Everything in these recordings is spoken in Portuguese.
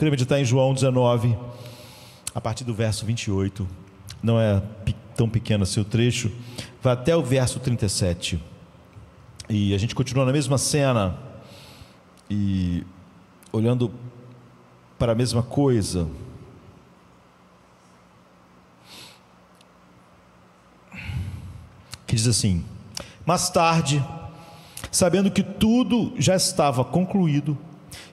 queria meditar em João 19, a partir do verso 28. Não é tão pequeno assim o trecho, vai até o verso 37. E a gente continua na mesma cena e olhando para a mesma coisa. Que diz assim: mais tarde, sabendo que tudo já estava concluído,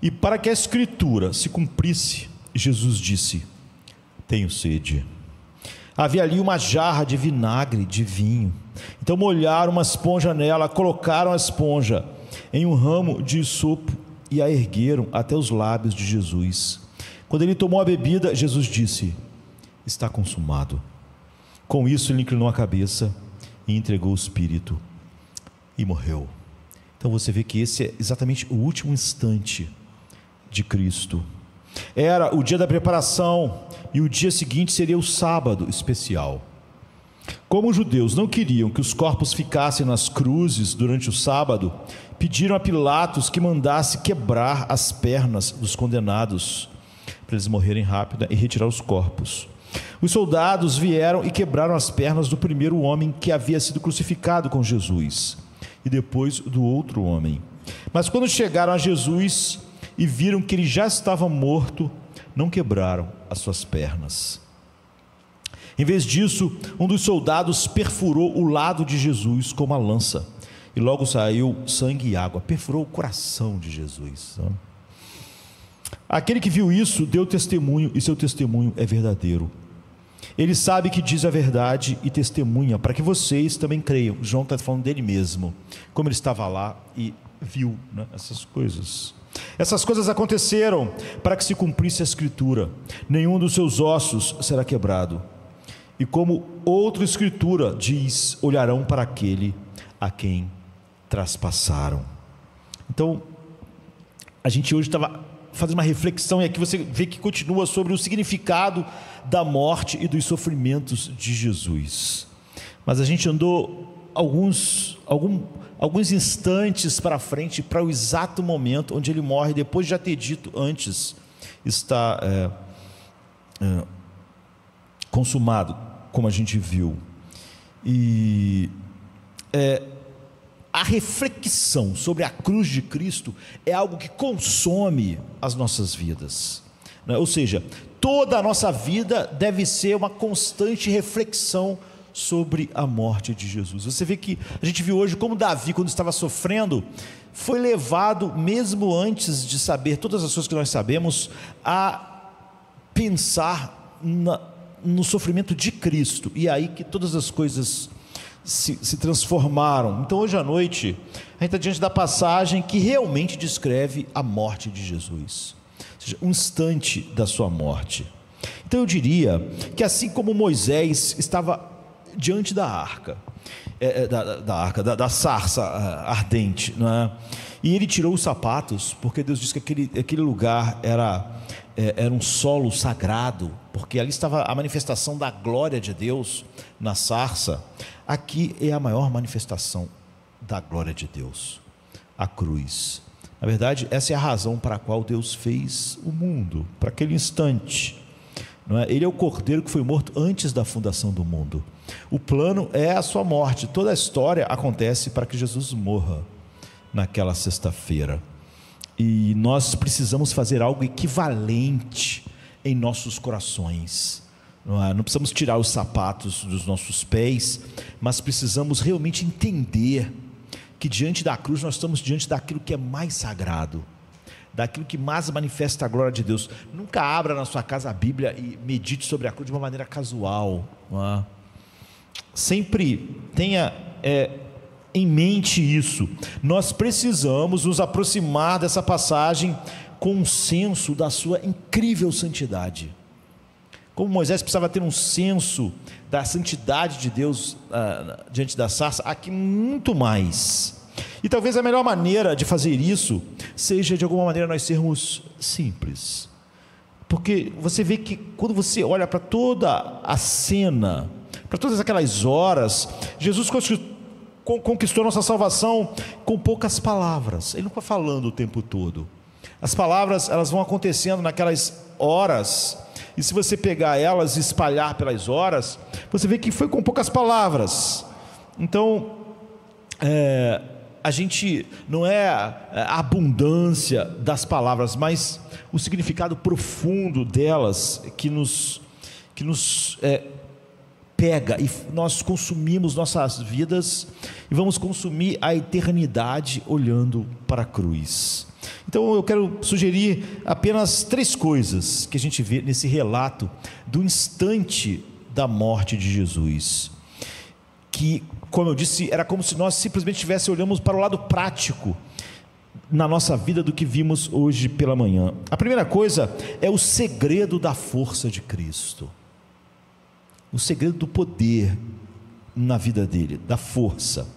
e para que a Escritura se cumprisse, Jesus disse: tenho sede. Havia ali uma jarra de vinagre de vinho. Então molharam uma esponja nela, colocaram a esponja em um ramo de hisopo e a ergueram até os lábios de Jesus. Quando ele tomou a bebida, Jesus disse: está consumado. Com isso ele inclinou a cabeça e entregou o espírito e morreu. Então você vê que esse é exatamente o último instante de Cristo. Era o dia da preparação e o dia seguinte seria o sábado especial. Como os judeus não queriam que os corpos ficassem nas cruzes durante o sábado, pediram a Pilatos que mandasse quebrar as pernas dos condenados para eles morrerem rápido e retirar os corpos. Os soldados vieram e quebraram as pernas do primeiro homem que havia sido crucificado com Jesus e depois do outro homem. Mas quando chegaram a Jesus e viram que ele já estava morto, não quebraram as suas pernas. Em vez disso, um dos soldados perfurou o lado de Jesus com uma lança, e logo saiu sangue e água. Perfurou o coração de Jesus. Aquele que viu isso deu testemunho, e seu testemunho é verdadeiro. Ele sabe que diz a verdade e testemunha, para que vocês também creiam. João está falando dele mesmo, como ele estava lá e viu, né, essas coisas. Essas coisas aconteceram para que se cumprisse a Escritura: nenhum dos seus ossos será quebrado. E como outra Escritura diz: olharão para aquele a quem traspassaram. Então, a gente hoje estava fazendo uma reflexão, e aqui você vê que continua sobre o significado da morte e dos sofrimentos de Jesus. Mas a gente andou alguns instantes para frente, para o exato momento onde ele morre, depois de já ter dito antes: está consumado, como a gente viu. E a reflexão sobre a cruz de Cristo é algo que consome as nossas vidas, né? Ou seja, toda a nossa vida deve ser uma constante reflexão sobre a morte de Jesus. Você vê que a gente viu hoje como Davi, quando estava sofrendo, foi levado, mesmo antes de saber todas as coisas que nós sabemos, a pensar no sofrimento de Cristo, e aí que todas as coisas se transformaram. Então hoje à noite a gente está diante da passagem que realmente descreve a morte de Jesus, ou seja, um instante da sua morte. Então eu diria que assim como Moisés estava diante da arca, da sarça ardente, não é? E ele tirou os sapatos, porque Deus disse que aquele lugar era um solo sagrado, porque ali estava a manifestação da glória de Deus na sarça. Aqui é a maior manifestação da glória de Deus, a cruz. Na verdade, essa é a razão para a qual Deus fez o mundo, para aquele instante, não é? Ele é o cordeiro que foi morto antes da fundação do mundo. O plano é a sua morte. Toda a história acontece para que Jesus morra naquela sexta-feira. E nós precisamos fazer algo equivalente em nossos corações. Não precisamos tirar os sapatos dos nossos pés, mas precisamos realmente entender que diante da cruz nós estamos diante daquilo que é mais sagrado, daquilo que mais manifesta a glória de Deus. Nunca abra na sua casa a Bíblia e medite sobre a cruz de uma maneira casual, não é? Sempre tenha em mente isso. Nós precisamos nos aproximar dessa passagem com um senso da sua incrível santidade. Como Moisés precisava ter um senso da santidade de Deus diante da sarça, aqui muito mais. E talvez a melhor maneira de fazer isso seja, de alguma maneira, nós sermos simples. Porque você vê que quando você olha para toda a cena, para todas aquelas horas, Jesus conquistou nossa salvação com poucas palavras. Ele não está falando o tempo todo. As palavras, elas vão acontecendo naquelas horas, e se você pegar elas e espalhar pelas horas, você vê que foi com poucas palavras. Então, a gente não é a abundância das palavras, mas o significado profundo delas que nos pega, e nós consumimos nossas vidas e vamos consumir a eternidade olhando para a cruz. Então eu quero sugerir apenas 3 coisas que a gente vê nesse relato do instante da morte de Jesus, que, como eu disse, era como se nós simplesmente olhamos para o lado prático na nossa vida do que vimos hoje pela manhã. A primeira coisa é o segredo da força de Cristo, o segredo do poder na vida dele, da força.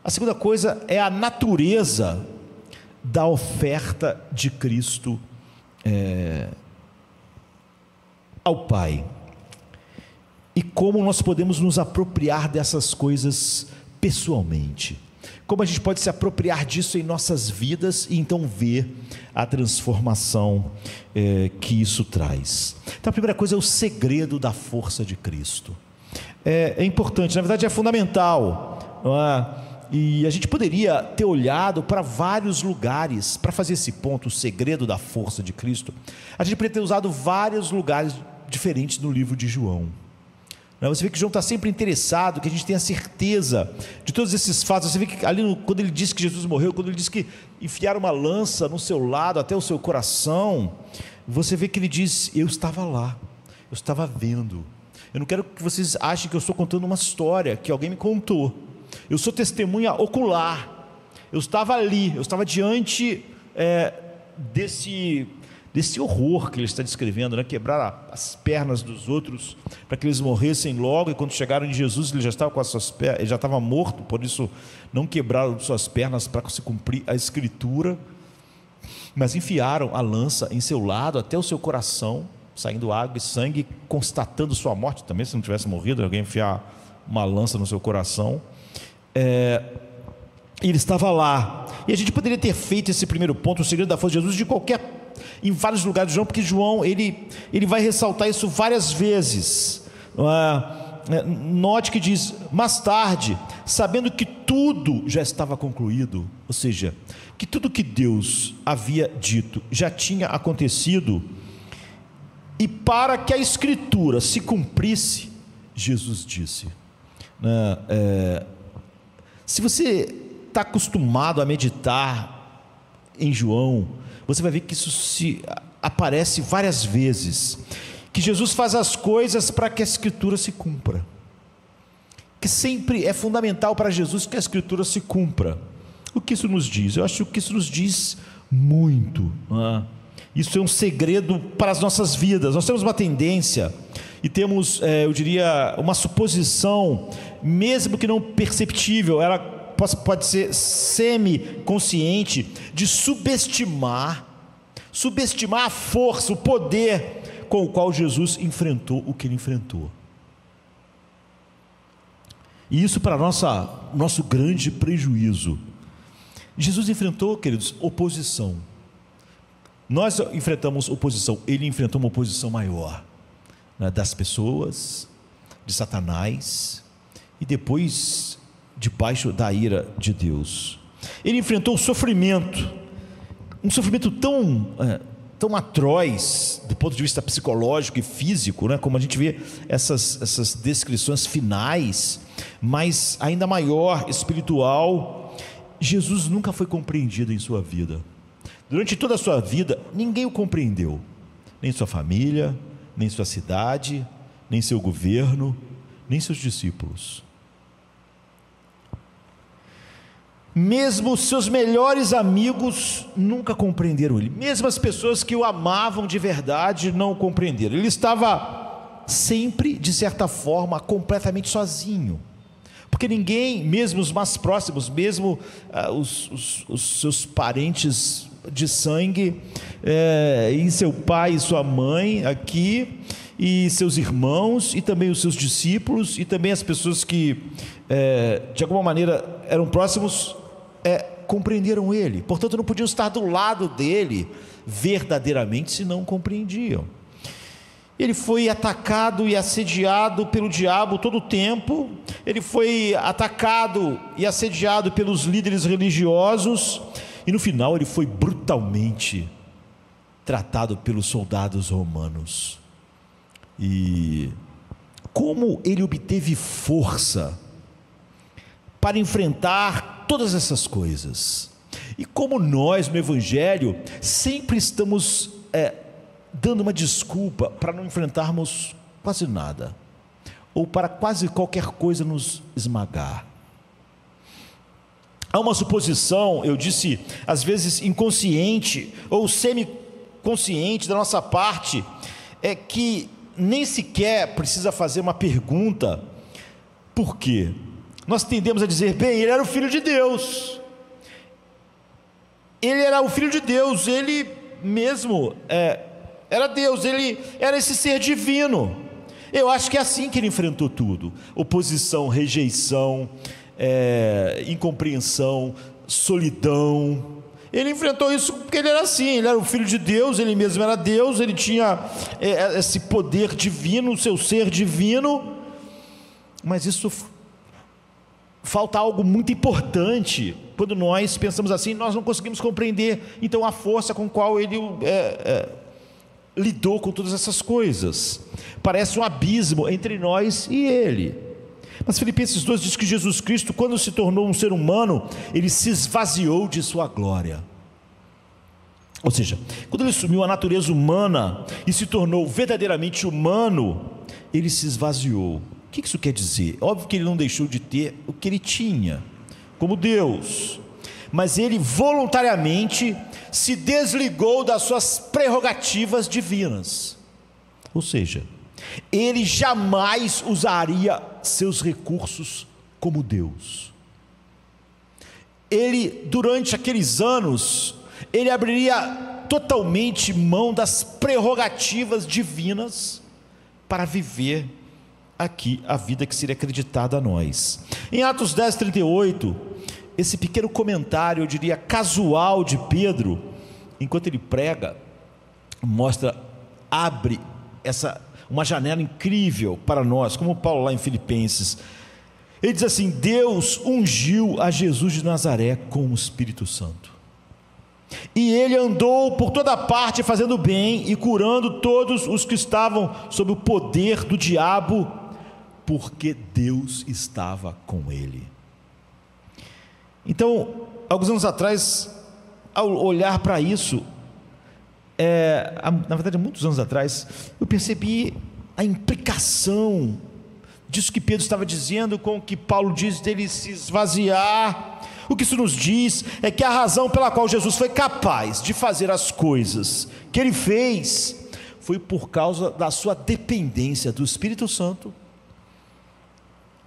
A segunda coisa é a natureza da oferta de Cristo ao Pai, e como nós podemos nos apropriar dessas coisas pessoalmente, como a gente pode se apropriar disso em nossas vidas e então ver a transformação que isso traz. Então a primeira coisa é o segredo da força de Cristo. É importante, na verdade é fundamental, não é? E a gente poderia ter olhado para vários lugares para fazer esse ponto, o segredo da força de Cristo. A gente poderia ter usado vários lugares diferentes no livro de João. Você vê que João está sempre interessado que a gente tenha certeza de todos esses fatos. Você vê que ali, quando ele diz que Jesus morreu, quando ele diz que enfiaram uma lança no seu lado até o seu coração, você vê que ele diz: eu estava lá, eu estava vendo. Eu não quero que vocês achem que eu estou contando uma história que alguém me contou. Eu sou testemunha ocular, eu estava ali, eu estava diante desse horror que ele está descrevendo, né? Quebrar as pernas dos outros para que eles morressem logo, e quando chegaram em Jesus ele já estava com as suas pernas, ele já estava morto, por isso não quebraram suas pernas para se cumprir a escritura, mas enfiaram a lança em seu lado até o seu coração, saindo água e sangue, constatando sua morte também. Se não tivesse morrido, alguém enfiar uma lança no seu coração. Ele estava lá, e a gente poderia ter feito esse primeiro ponto, o segredo da força de Jesus, em vários lugares de João, porque João ele vai ressaltar isso várias vezes. Note que diz: mais tarde, sabendo que tudo já estava concluído, ou seja, que tudo que Deus havia dito já tinha acontecido, e para que a escritura se cumprisse, Jesus disse. Se você está acostumado a meditar em João, você vai ver que isso aparece várias vezes, que Jesus faz as coisas para que a escritura se cumpra, que sempre é fundamental para Jesus que a escritura se cumpra. O que isso nos diz? Eu acho que isso nos diz muito, Isso é um segredo para as nossas vidas. Nós temos uma tendência e temos, eu diria, uma suposição, mesmo que não perceptível, ela pode ser semi-consciente, de subestimar a força, o poder com o qual Jesus enfrentou o que ele enfrentou. E isso para nosso grande prejuízo. Jesus enfrentou, queridos, oposição. Nós enfrentamos oposição, ele enfrentou uma oposição maior, né, das pessoas, de Satanás, e depois debaixo da ira de Deus. Ele enfrentou o sofrimento, um sofrimento tão atroz do ponto de vista psicológico e físico, né, como a gente vê essas descrições finais, mas ainda maior, espiritual. Jesus nunca foi compreendido em sua vida. Durante toda a sua vida, ninguém o compreendeu, nem sua família, nem sua cidade, nem seu governo, nem seus discípulos. Mesmo seus melhores amigos nunca compreenderam ele, mesmo as pessoas que o amavam de verdade não o compreenderam. Ele estava sempre, de certa forma, completamente sozinho, porque ninguém, mesmo os mais próximos, mesmo os seus parentes de sangue, e seu pai e sua mãe aqui, e seus irmãos, e também os seus discípulos, e também as pessoas que de alguma maneira eram próximos, compreenderam ele, portanto não podiam estar do lado dele verdadeiramente se não compreendiam. Ele foi atacado e assediado pelo diabo todo o tempo, ele foi atacado e assediado pelos líderes religiosos, e no final ele foi brutalmente tratado pelos soldados romanos. E como ele obteve força para enfrentar todas essas coisas? E como nós no Evangelho sempre estamos dando uma desculpa para não enfrentarmos quase nada, ou para quase qualquer coisa nos esmagar. Há uma suposição, eu disse, às vezes inconsciente ou semiconsciente da nossa parte, que nem sequer precisa fazer uma pergunta. Por quê? Nós tendemos a dizer, bem, ele era o Filho de Deus, ele era o Filho de Deus, ele mesmo era Deus, ele era esse ser divino. Eu acho que é assim que ele enfrentou tudo: oposição, rejeição, incompreensão, solidão. Ele enfrentou isso porque ele era assim, ele era o Filho de Deus, ele mesmo era Deus, ele tinha esse poder divino, o seu ser divino. Mas isso falta algo muito importante. Quando nós pensamos assim, nós não conseguimos compreender então a força com qual ele lidou com todas essas coisas. Parece um abismo entre nós e ele. Mas Filipenses 2 diz que Jesus Cristo, quando se tornou um ser humano, ele se esvaziou de sua glória. Ou seja, quando ele assumiu a natureza humana e se tornou verdadeiramente humano, ele se esvaziou. O que isso quer dizer? Óbvio que ele não deixou de ter o que ele tinha como Deus, mas ele voluntariamente se desligou das suas prerrogativas divinas. Ou seja, ele jamais usaria seus recursos como Deus. Ele, durante aqueles anos, ele abriria totalmente mão das prerrogativas divinas para viver aqui a vida que seria acreditada a nós. Em Atos 10, 38, esse pequeno comentário, eu diria casual, de Pedro, enquanto ele prega, abre uma janela incrível para nós, como Paulo lá em Filipenses. Ele diz assim: Deus ungiu a Jesus de Nazaré com o Espírito Santo, e ele andou por toda parte fazendo bem e curando todos os que estavam sob o poder do diabo, porque Deus estava com ele. Então, alguns anos atrás, ao olhar para isso, na verdade, muitos anos atrás, eu percebi a implicação disso que Pedro estava dizendo com o que Paulo diz dele se esvaziar. O que isso nos diz é que a razão pela qual Jesus foi capaz de fazer as coisas que ele fez foi por causa da sua dependência do Espírito Santo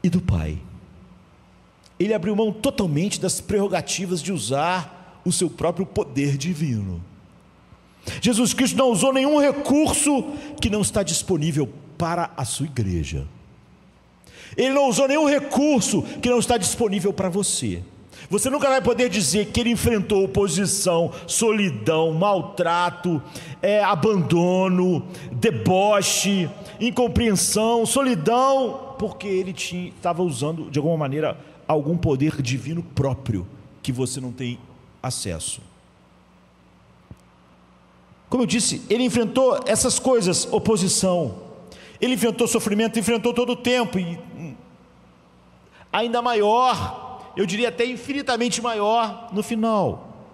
e do Pai. Ele abriu mão totalmente das prerrogativas de usar o seu próprio poder divino. Jesus Cristo não usou nenhum recurso que não está disponível para a sua igreja. Ele não usou nenhum recurso que não está disponível para você. Você nunca vai poder dizer que ele enfrentou oposição, solidão, maltrato, abandono, deboche, incompreensão, solidão, porque ele estava usando de alguma maneira algum poder divino próprio que você não tem acesso. Como eu disse, ele enfrentou essas coisas, oposição, ele enfrentou sofrimento, enfrentou todo o tempo, e ainda maior, eu diria até infinitamente maior no final.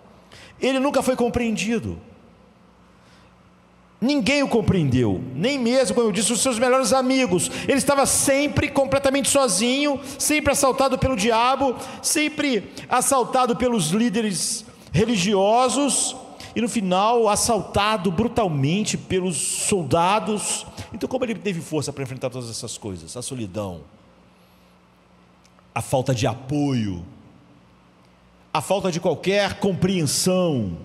Ele nunca foi compreendido, ninguém o compreendeu, nem mesmo, como eu disse, os seus melhores amigos. Ele estava sempre completamente sozinho, sempre assaltado pelo diabo, sempre assaltado pelos líderes religiosos, e no final assaltado brutalmente pelos soldados. Então, como ele teve força para enfrentar todas essas coisas? A solidão, a falta de apoio, a falta de qualquer compreensão.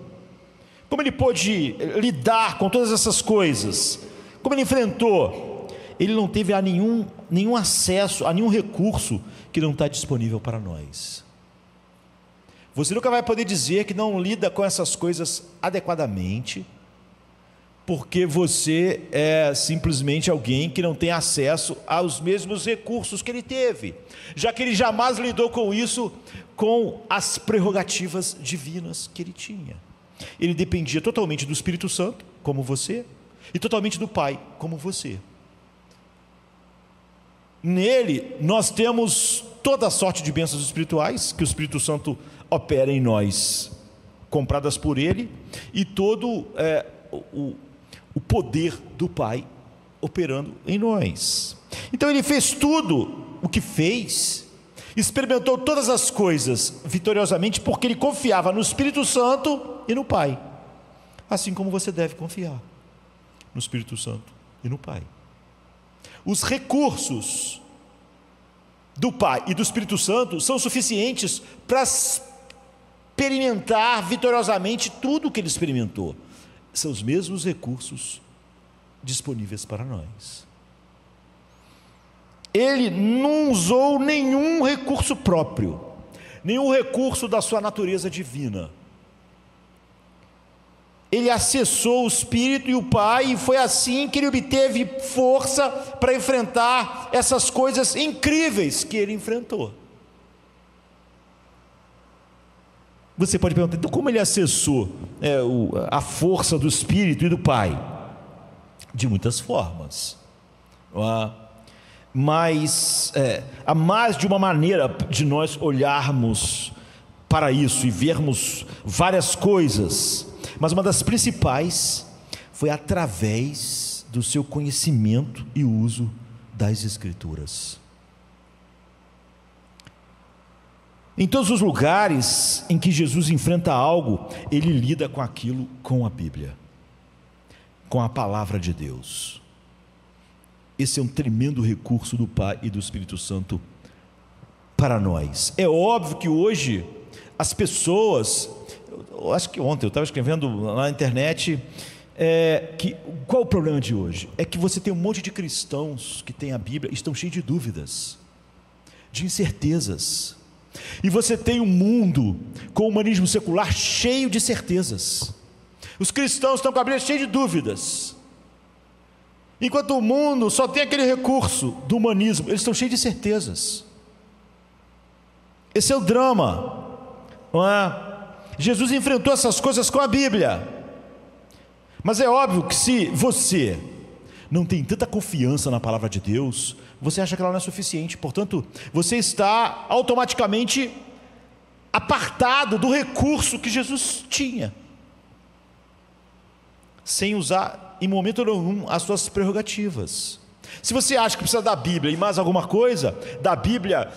Como ele pôde lidar com todas essas coisas? Como ele enfrentou? Ele não teve nenhum acesso a nenhum recurso que não está disponível para nós. Você nunca vai poder dizer que não lida com essas coisas adequadamente, porque você é simplesmente alguém que não tem acesso aos mesmos recursos que ele teve, já que ele jamais lidou com isso, com as prerrogativas divinas que ele tinha. Ele dependia totalmente do Espírito Santo, como você, e totalmente do Pai, como você. Nele nós temos toda a sorte de bênçãos espirituais que o Espírito Santo opera em nós, compradas por ele, e todo o poder do Pai operando em nós. Então ele fez tudo o que fez, experimentou todas as coisas vitoriosamente, porque ele confiava no Espírito Santo e no Pai, assim como você deve confiar no Espírito Santo e no Pai. Os recursos do Pai e do Espírito Santo são suficientes para experimentar vitoriosamente tudo o que ele experimentou. São os mesmos recursos disponíveis para nós. Ele não usou nenhum recurso próprio, nenhum recurso da sua natureza divina. Ele acessou o Espírito e o Pai, e foi assim que ele obteve força para enfrentar essas coisas incríveis que ele enfrentou. Você pode perguntar, então como ele acessou a força do Espírito e do Pai? De muitas formas. Mas há mais de uma maneira de nós olharmos para isso e vermos várias coisas, mas uma das principais foi através do seu conhecimento e uso das Escrituras. Em todos os lugares em que Jesus enfrenta algo, ele lida com aquilo com a Bíblia, com a palavra de Deus. Esse é um tremendo recurso do Pai e do Espírito Santo para nós. É óbvio que hoje as pessoas, eu acho que ontem eu estava escrevendo na internet, qual o problema de hoje? É que você tem um monte de cristãos que têm a Bíblia, estão cheios de dúvidas, de incertezas. E você tem um mundo com o humanismo secular cheio de certezas. Os cristãos estão com a Bíblia cheia de dúvidas, enquanto o mundo só tem aquele recurso do humanismo. Eles estão cheios de certezas. Esse é o drama, não é? Jesus enfrentou essas coisas com a Bíblia, mas é óbvio que se você não tem tanta confiança na palavra de Deus, você acha que ela não é suficiente, portanto, você está automaticamente apartado do recurso que Jesus tinha, sem usar em momento nenhum as suas prerrogativas. Se você acha que precisa da Bíblia e mais alguma coisa, da Bíblia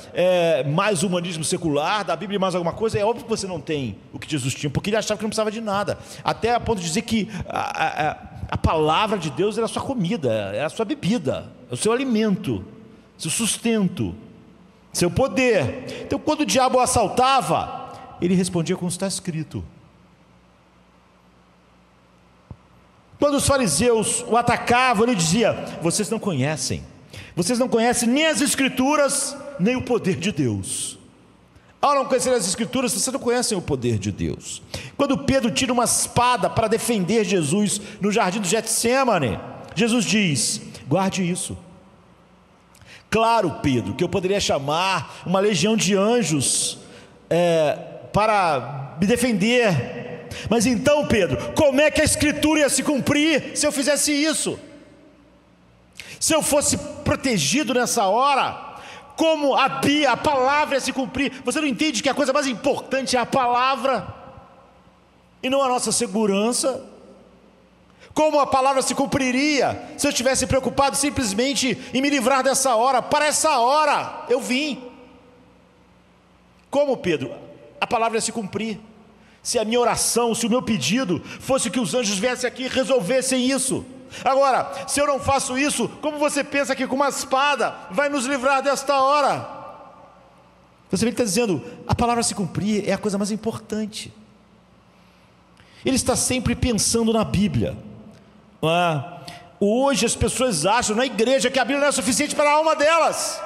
mais humanismo secular, da Bíblia e mais alguma coisa, é óbvio que você não tem o que Jesus tinha, porque ele achava que não precisava de nada, até a ponto de dizer que a palavra de Deus era a sua comida, era a sua bebida, é o seu alimento, seu sustento, seu poder. Então quando o diabo o assaltava, ele respondia como está escrito. Quando os fariseus o atacavam, ele dizia: vocês não conhecem nem as Escrituras, nem o poder de Deus. Ao não conhecer as Escrituras, vocês não conhecem o poder de Deus. Quando Pedro tira uma espada para defender Jesus no jardim do Getsêmane, Jesus diz: guarde isso. Claro, Pedro, que eu poderia chamar uma legião de anjos para me defender, mas então, Pedro, como é que a Escritura ia se cumprir se eu fizesse isso? Se eu fosse protegido nessa hora, como a palavra ia se cumprir? Você não entende que a coisa mais importante é a palavra e não a nossa segurança? Como a palavra se cumpriria se eu estivesse preocupado simplesmente em me livrar dessa hora? Para essa hora eu vim. Como, Pedro, a palavra ia se cumprir se a minha oração, se o meu pedido fosse que os anjos viessem aqui e resolvessem isso? Agora, se eu não faço isso, como você pensa que com uma espada vai nos livrar desta hora? Você está dizendo, a palavra se cumprir é a coisa mais importante. Ele está sempre pensando na Bíblia. Hoje as pessoas acham na igreja que a Bíblia não é suficiente para a alma delas,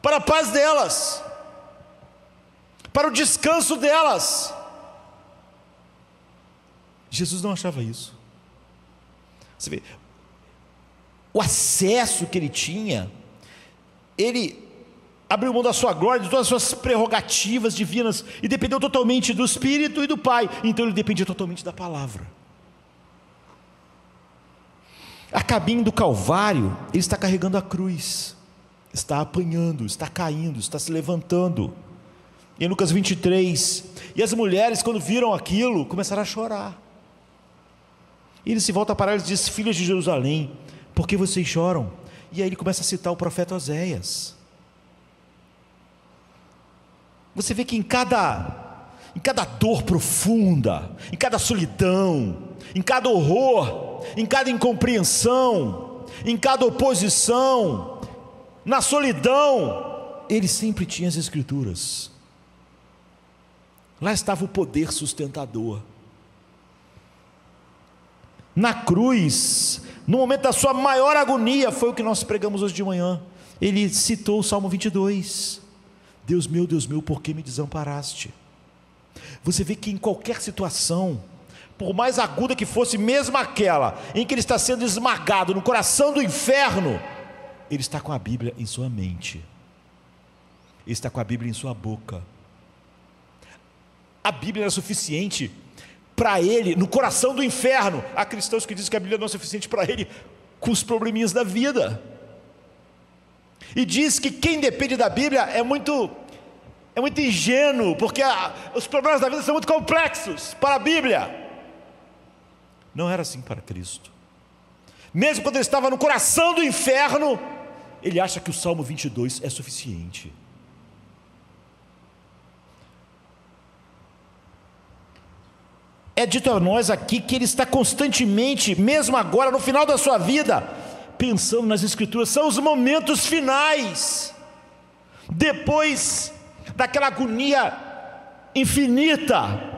para a paz delas, para o descanso delas. Jesus não achava isso. Você vê, o acesso que ele tinha, ele abriu mão da sua glória, de todas as suas prerrogativas divinas, e dependeu totalmente do Espírito e do Pai. Então ele dependia totalmente da palavra. A caminho do Calvário, ele está carregando a cruz, está apanhando, está caindo, está se levantando. Em Lucas 23, e as mulheres, quando viram aquilo, começaram a chorar. E ele se volta para elas e diz: filhas de Jerusalém, por que vocês choram? E aí ele começa a citar o profeta Oséias. Você vê que em cada dor profunda, em cada solidão, em cada horror, em cada incompreensão, em cada oposição, na solidão, ele sempre tinha as Escrituras. Lá estava o poder sustentador. Na cruz, no momento da sua maior agonia, foi o que nós pregamos hoje de manhã. Ele citou o Salmo 22. Deus meu, por que me desamparaste? Você vê que em qualquer situação, por mais aguda que fosse, mesmo aquela em que ele está sendo esmagado no coração do inferno, ele está com a Bíblia em sua mente, ele está com a Bíblia em sua boca. A Bíblia era suficiente para ele no coração do inferno. Há cristãos que dizem que a Bíblia não é suficiente para ele com os probleminhas da vida, e diz que quem depende da Bíblia é muito ingênuo, porque os problemas da vida são muito complexos para a Bíblia. Não era assim para Cristo. Mesmo quando ele estava no coração do inferno, ele acha que o Salmo 22 é suficiente. É dito a nós aqui que ele está constantemente, mesmo agora, no final da sua vida, pensando nas Escrituras. São os momentos finais, depois daquela agonia infinita.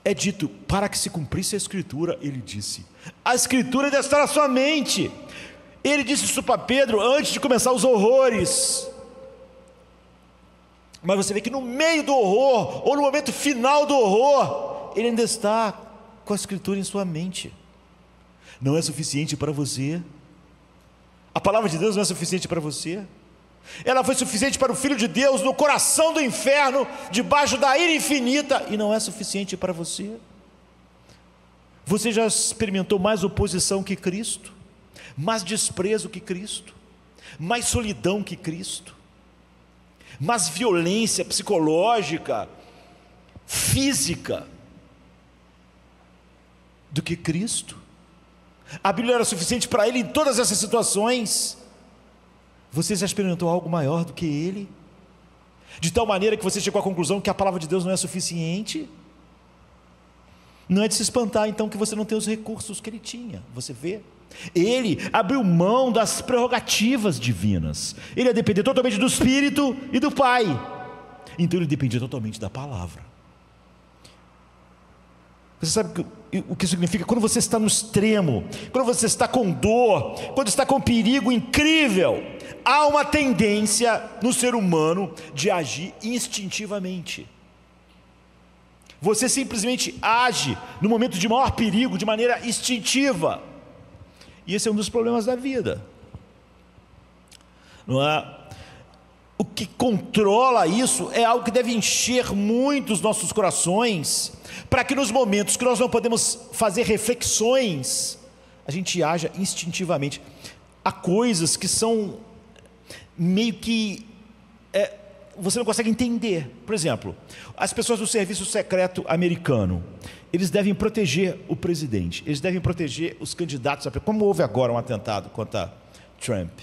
É dito, para que se cumprisse a Escritura, ele disse, a Escritura deve estar na sua mente. Ele disse isso para Pedro antes de começar os horrores. Mas você vê que no meio do horror, ou no momento final do horror, ele ainda está com a Escritura em sua mente. Não é suficiente para você? A palavra de Deus não é suficiente para você? Ela foi suficiente para o Filho de Deus no coração do inferno, debaixo da ira infinita, e não é suficiente para você? Você já experimentou mais oposição que Cristo? Mais desprezo que Cristo? Mais solidão que Cristo? Mais violência psicológica, física do que Cristo? A Bíblia era suficiente para ele em todas essas situações. Você já experimentou algo maior do que ele? De tal maneira que você chegou à conclusão que a palavra de Deus não é suficiente? Não é de se espantar então que você não tem os recursos que ele tinha. Você vê? Ele abriu mão das prerrogativas divinas. Ele ia depender totalmente do Espírito e do Pai. Então ele dependia totalmente da palavra. Você sabe o que significa? Quando você está no extremo, quando você está com dor, quando está com perigo incrível, há uma tendência no ser humano de agir instintivamente. Você simplesmente age no momento de maior perigo de maneira instintiva. E esse é um dos problemas da vida, não é? O que controla isso é algo que deve encher muito os nossos corações, para que nos momentos que nós não podemos fazer reflexões, a gente haja instintivamente. Há coisas que são meio que você não consegue entender. Por exemplo, as pessoas do serviço secreto americano, eles devem proteger o presidente, eles devem proteger os candidatos, como houve agora um atentado contra Trump.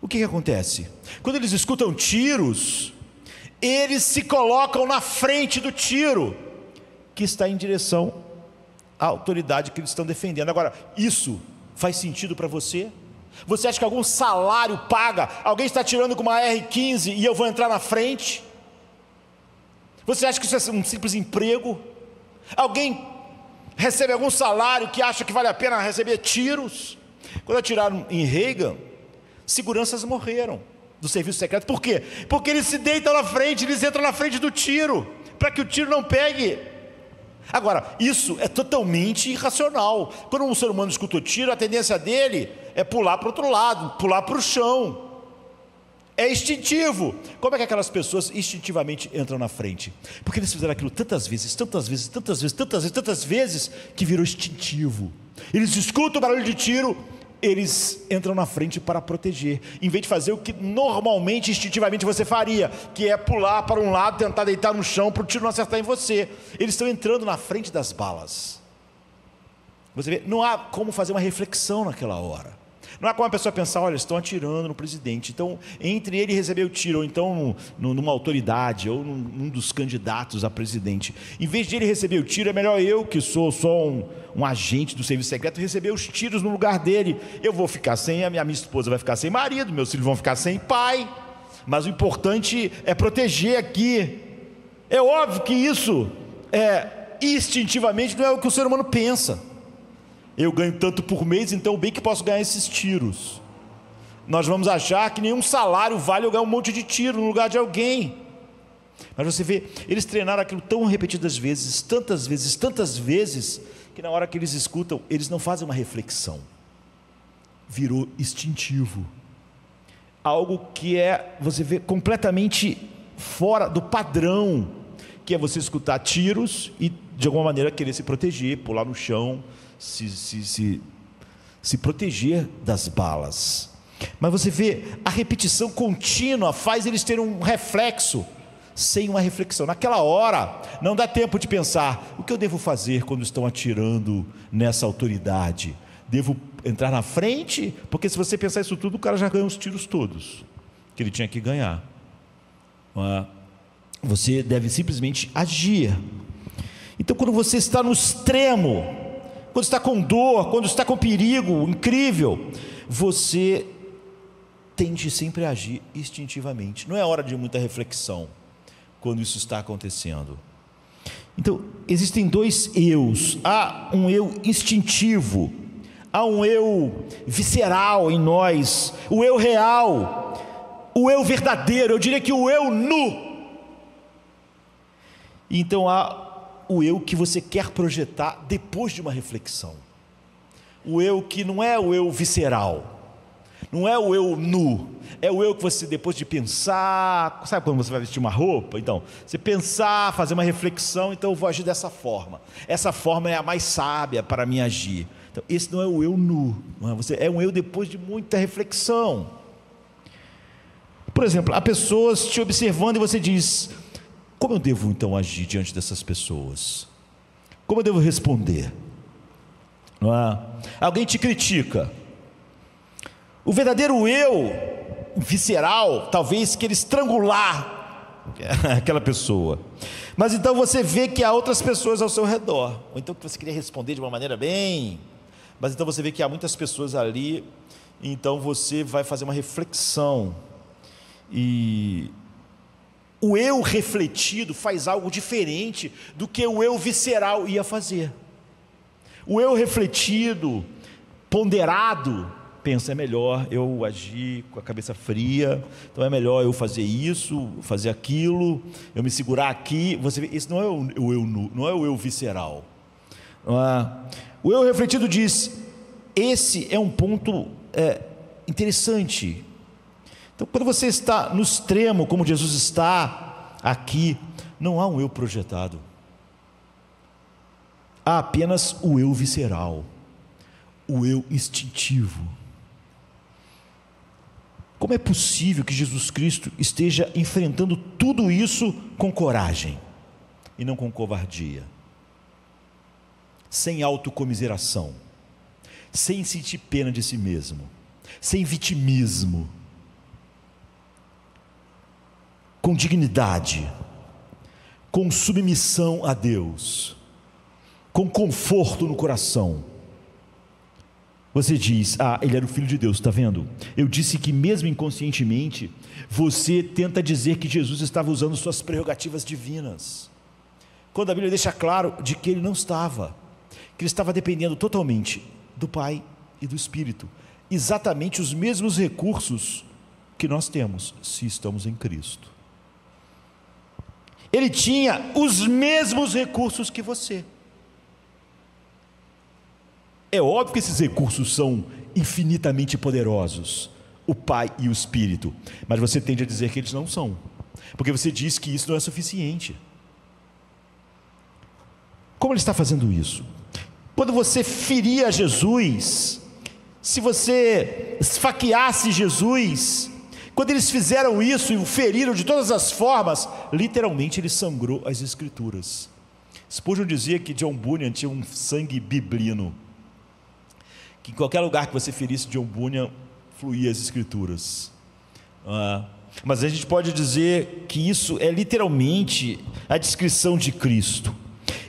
O que acontece? Quando eles escutam tiros, eles se colocam na frente do tiro, que está em direção à autoridade que eles estão defendendo. Agora, isso faz sentido para você? Você acha que algum salário paga? Alguém está atirando com uma R-15 e eu vou entrar na frente? Você acha que isso é um simples emprego? Alguém recebe algum salário que acha que vale a pena receber tiros? Quando atiraram em Reagan, seguranças morreram. do serviço secreto. Por quê? Porque eles se deitam na frente, eles entram na frente do tiro, para que o tiro não pegue. Agora, isso é totalmente irracional. Quando um ser humano escuta o tiro, a tendência dele é pular para o outro lado, pular para o chão. É instintivo. Como é que aquelas pessoas instintivamente entram na frente? Porque eles fizeram aquilo tantas vezes, que virou instintivo. Eles escutam o barulho de tiro, eles entram na frente para proteger, em vez de fazer o que normalmente, instintivamente você faria, que é pular para um lado, tentar deitar no chão para o tiro não acertar em você. Eles estão entrando na frente das balas. Você vê, não há como fazer uma reflexão naquela hora. Não há como a pessoa pensar, olha, estão atirando no presidente, então entre ele receber o tiro, ou então numa autoridade, ou num dos candidatos a presidente, em vez de ele receber o tiro, é melhor eu, que sou só um agente do serviço secreto, receber os tiros no lugar dele. Eu vou ficar sem, a minha esposa vai ficar sem marido, meus filhos vão ficar sem pai, mas o importante é proteger aqui. É óbvio que isso instintivamente não é o que o ser humano pensa. Eu ganho tanto por mês, então bem que posso ganhar esses tiros. Nós vamos achar que nenhum salário vale eu ganhar um monte de tiro no lugar de alguém. Mas você vê, eles treinaram aquilo tão repetidas vezes, tantas vezes, que na hora que eles escutam, eles não fazem uma reflexão. Virou instintivo. Algo que você vê, completamente fora do padrão, que é você escutar tiros e de alguma maneira querer se proteger, pular no chão, se proteger das balas. Mas você vê, a repetição contínua faz eles terem um reflexo, sem uma reflexão. Naquela hora, não dá tempo de pensar, o que eu devo fazer quando estão atirando nessa autoridade? Devo entrar na frente? Porque se você pensar isso tudo, o cara já ganhou os tiros todos, que ele tinha que ganhar. Você deve simplesmente agir. Então, quando você está no extremo, quando está com dor, quando está com perigo incrível, você tende sempre a agir instintivamente. Não é hora de muita reflexão quando isso está acontecendo. Então, existem dois eus. Há um eu instintivo, há um eu visceral em nós, o eu real, o eu verdadeiro, eu diria que o eu nu. Então há o eu que você quer projetar depois de uma reflexão. O eu que não é o eu visceral, não é o eu nu, é o eu que você, depois de pensar, sabe quando você vai vestir uma roupa? Então, você pensar, fazer uma reflexão, então eu vou agir dessa forma. Essa forma é a mais sábia para mim agir. Então, esse não é o eu nu, não é? É um eu depois de muita reflexão. Por exemplo, há pessoas te observando e você diz, como eu devo então agir diante dessas pessoas? Como eu devo responder? Não é? Alguém te critica. O verdadeiro eu visceral, talvez queira estrangular aquela pessoa. Mas então você vê que há outras pessoas ao seu redor. Ou então que você queria responder de uma maneira bem... Mas então você vê que há muitas pessoas ali. Então você vai fazer uma reflexão. E o eu refletido faz algo diferente do que o eu visceral ia fazer. O eu refletido, ponderado, pensa, é melhor eu agir com a cabeça fria, então é melhor eu fazer isso, fazer aquilo, eu me segurar aqui. Você vê, esse não é o eu nu, não é o eu visceral. O eu refletido diz, esse é um ponto interessante. Então, quando você está no extremo, como Jesus está aqui, não há um eu projetado. Há apenas o eu visceral, o eu instintivo. Como é possível que Jesus Cristo esteja enfrentando tudo isso com coragem e não com covardia? Sem autocomiseração, sem sentir pena de si mesmo, sem vitimismo, com dignidade, com submissão a Deus, com conforto no coração. Você diz, ele era o Filho de Deus, está vendo? Eu disse que mesmo inconscientemente, você tenta dizer que Jesus estava usando suas prerrogativas divinas, quando a Bíblia deixa claro de que ele não estava, que ele estava dependendo totalmente do Pai e do Espírito, exatamente os mesmos recursos que nós temos se estamos em Cristo. Ele tinha os mesmos recursos que você. É óbvio que esses recursos são infinitamente poderosos, o Pai e o Espírito, mas você tende a dizer que eles não são, porque você diz que isso não é suficiente. Como ele está fazendo isso? Quando você feria Jesus, se você esfaqueasse Jesus, quando eles fizeram isso e o feriram de todas as formas, literalmente ele sangrou as Escrituras. Spurgeon dizia que John Bunyan tinha um sangue biblino, que em qualquer lugar que você ferisse John Bunyan, fluía as Escrituras. Mas a gente pode dizer que isso é literalmente a descrição de Cristo.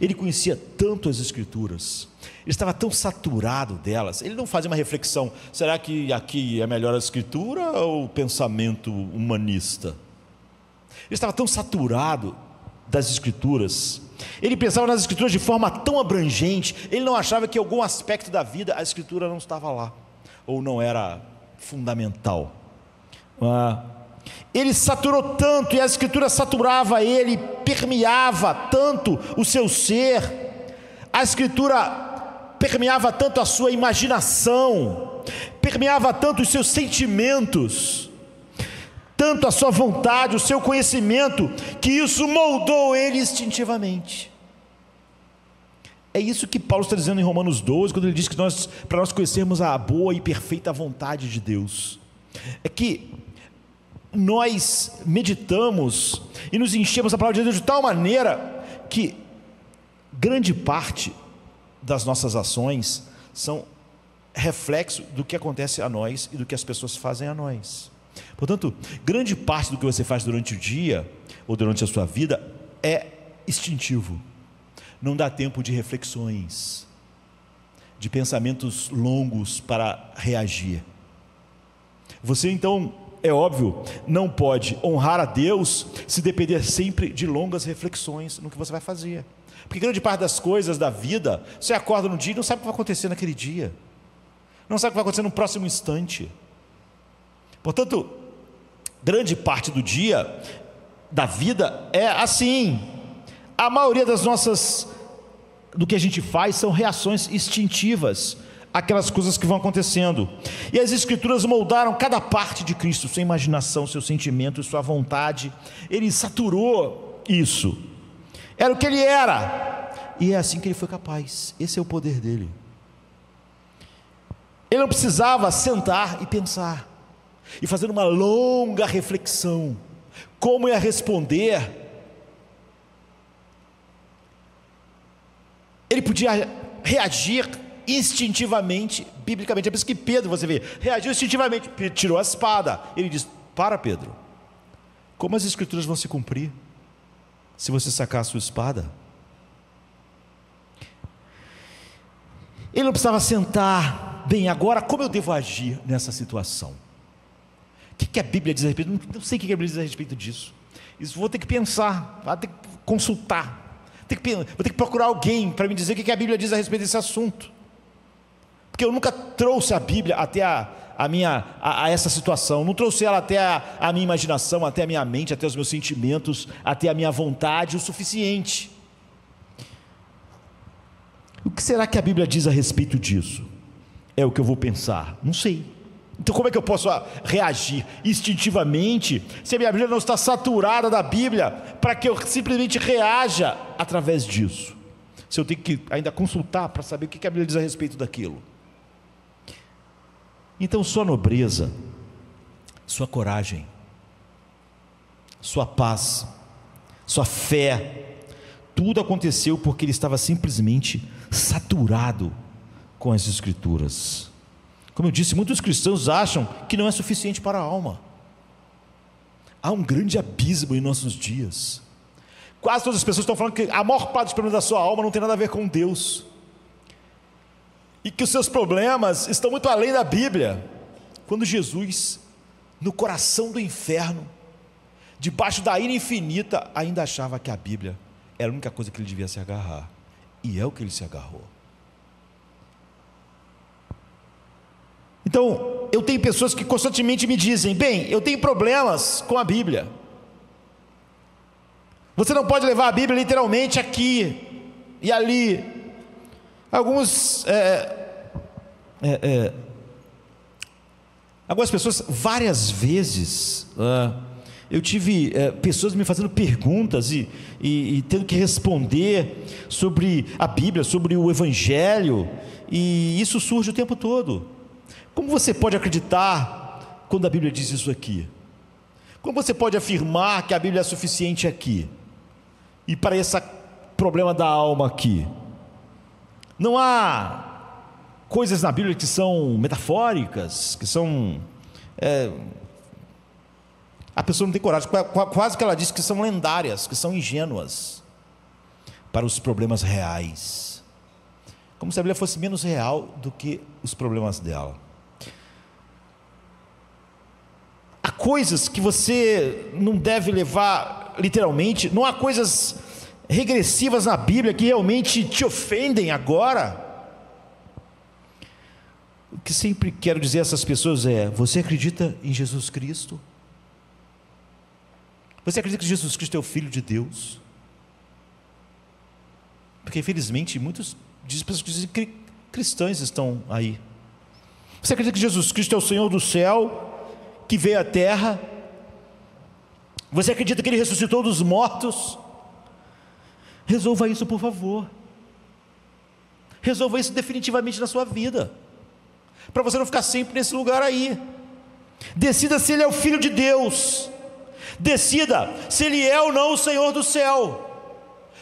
Ele conhecia tanto as Escrituras, ele estava tão saturado delas, ele não fazia uma reflexão: será que aqui é melhor a Escritura ou o pensamento humanista? Ele estava tão saturado das Escrituras, ele pensava nas Escrituras de forma tão abrangente, ele não achava que em algum aspecto da vida a Escritura não estava lá, ou não era fundamental. Ele saturou tanto, e a Escritura saturava ele, permeava tanto o seu ser, a Escritura permeava tanto a sua imaginação, permeava tanto os seus sentimentos, tanto a sua vontade, o seu conhecimento, que isso moldou ele instintivamente. É isso que Paulo está dizendo em Romanos 12, quando ele diz que para nós conhecermos a boa e perfeita vontade de Deus, é que nós meditamos e nos enchemos da palavra de Deus de tal maneira que grande parte das nossas ações são reflexo do que acontece a nós e do que as pessoas fazem a nós. Portanto, grande parte do que você faz durante o dia ou durante a sua vida é instintivo, não dá tempo de reflexões, de pensamentos longos para reagir. Você então, é óbvio, não pode honrar a Deus se depender sempre de longas reflexões no que você vai fazer, porque grande parte das coisas da vida, você acorda no dia e não sabe o que vai acontecer naquele dia, não sabe o que vai acontecer no próximo instante. Portanto, grande parte do dia, da vida, é assim. A maioria do que a gente faz são reações instintivas àquelas coisas que vão acontecendo, e as Escrituras moldaram cada parte de Cristo, sua imaginação, seu sentimento, sua vontade. Ele saturou isso, era o que ele era, e é assim que ele foi capaz. Esse é o poder dele. Ele não precisava sentar e pensar e fazer uma longa reflexão como ia responder. Ele podia reagir instintivamente, biblicamente. É por isso que Pedro, você vê, reagiu instintivamente, tirou a espada. Ele diz: para, Pedro, como as Escrituras vão se cumprir se você sacar a sua espada? Ele não precisava sentar: bem, agora como eu devo agir nessa situação? O que a Bíblia diz a respeito? Não sei o que a Bíblia diz a respeito disso. Isso vou ter que pensar, vou ter que consultar, vou ter que procurar alguém para me dizer o que a Bíblia diz a respeito desse assunto, porque eu nunca trouxe a Bíblia até a essa situação, não trouxe ela até a minha imaginação, até a minha mente, até os meus sentimentos, até a minha vontade o suficiente. O que será que a Bíblia diz a respeito disso? É o que eu vou pensar? Não sei. Então como é que eu posso reagir instintivamente se a minha Bíblia não está saturada da Bíblia para que eu simplesmente reaja através disso? Se eu tenho que ainda consultar para saber o que a Bíblia diz a respeito daquilo. Então sua nobreza, sua coragem, sua paz, sua fé, tudo aconteceu porque ele estava simplesmente saturado com as Escrituras. Como eu disse, muitos cristãos acham que não é suficiente para a alma. Há um grande abismo em nossos dias. Quase todas as pessoas estão falando que a maior parte dos problemas da sua alma não tem nada a ver com Deus, e que os seus problemas estão muito além da Bíblia, quando Jesus, no coração do inferno, debaixo da ira infinita, ainda achava que a Bíblia era a única coisa que ele devia se agarrar, e é o que ele se agarrou. Então, eu tenho pessoas que constantemente me dizem: bem, eu tenho problemas com a Bíblia. Você não pode levar a Bíblia literalmente aqui e ali. Algumas pessoas, várias vezes, eu tive pessoas me fazendo perguntas e tendo que responder sobre a Bíblia, sobre o Evangelho, e isso surge o tempo todo. Como você pode acreditar quando a Bíblia diz isso aqui? Como você pode afirmar que a Bíblia é suficiente aqui? E para esse problema da alma aqui? Não há coisas na Bíblia que são metafóricas, que são... a pessoa não tem coragem, quase que ela diz que são lendárias, que são ingênuas para os problemas reais, como se a Bíblia fosse menos real do que os problemas dela. Há coisas que você não deve levar literalmente, não há coisas regressivas na Bíblia que realmente te ofendem agora. O que sempre quero dizer a essas pessoas é: você acredita em Jesus Cristo? Você acredita que Jesus Cristo é o Filho de Deus? Porque infelizmente muitas pessoas que dizem que cristãs estão aí. Você acredita que Jesus Cristo é o Senhor do céu, que veio à terra? Você acredita que Ele ressuscitou dos mortos? Resolva isso, por favor. Resolva isso definitivamente na sua vida, para você não ficar sempre nesse lugar aí. Decida se Ele é o Filho de Deus. Decida se Ele é ou não o Senhor do céu,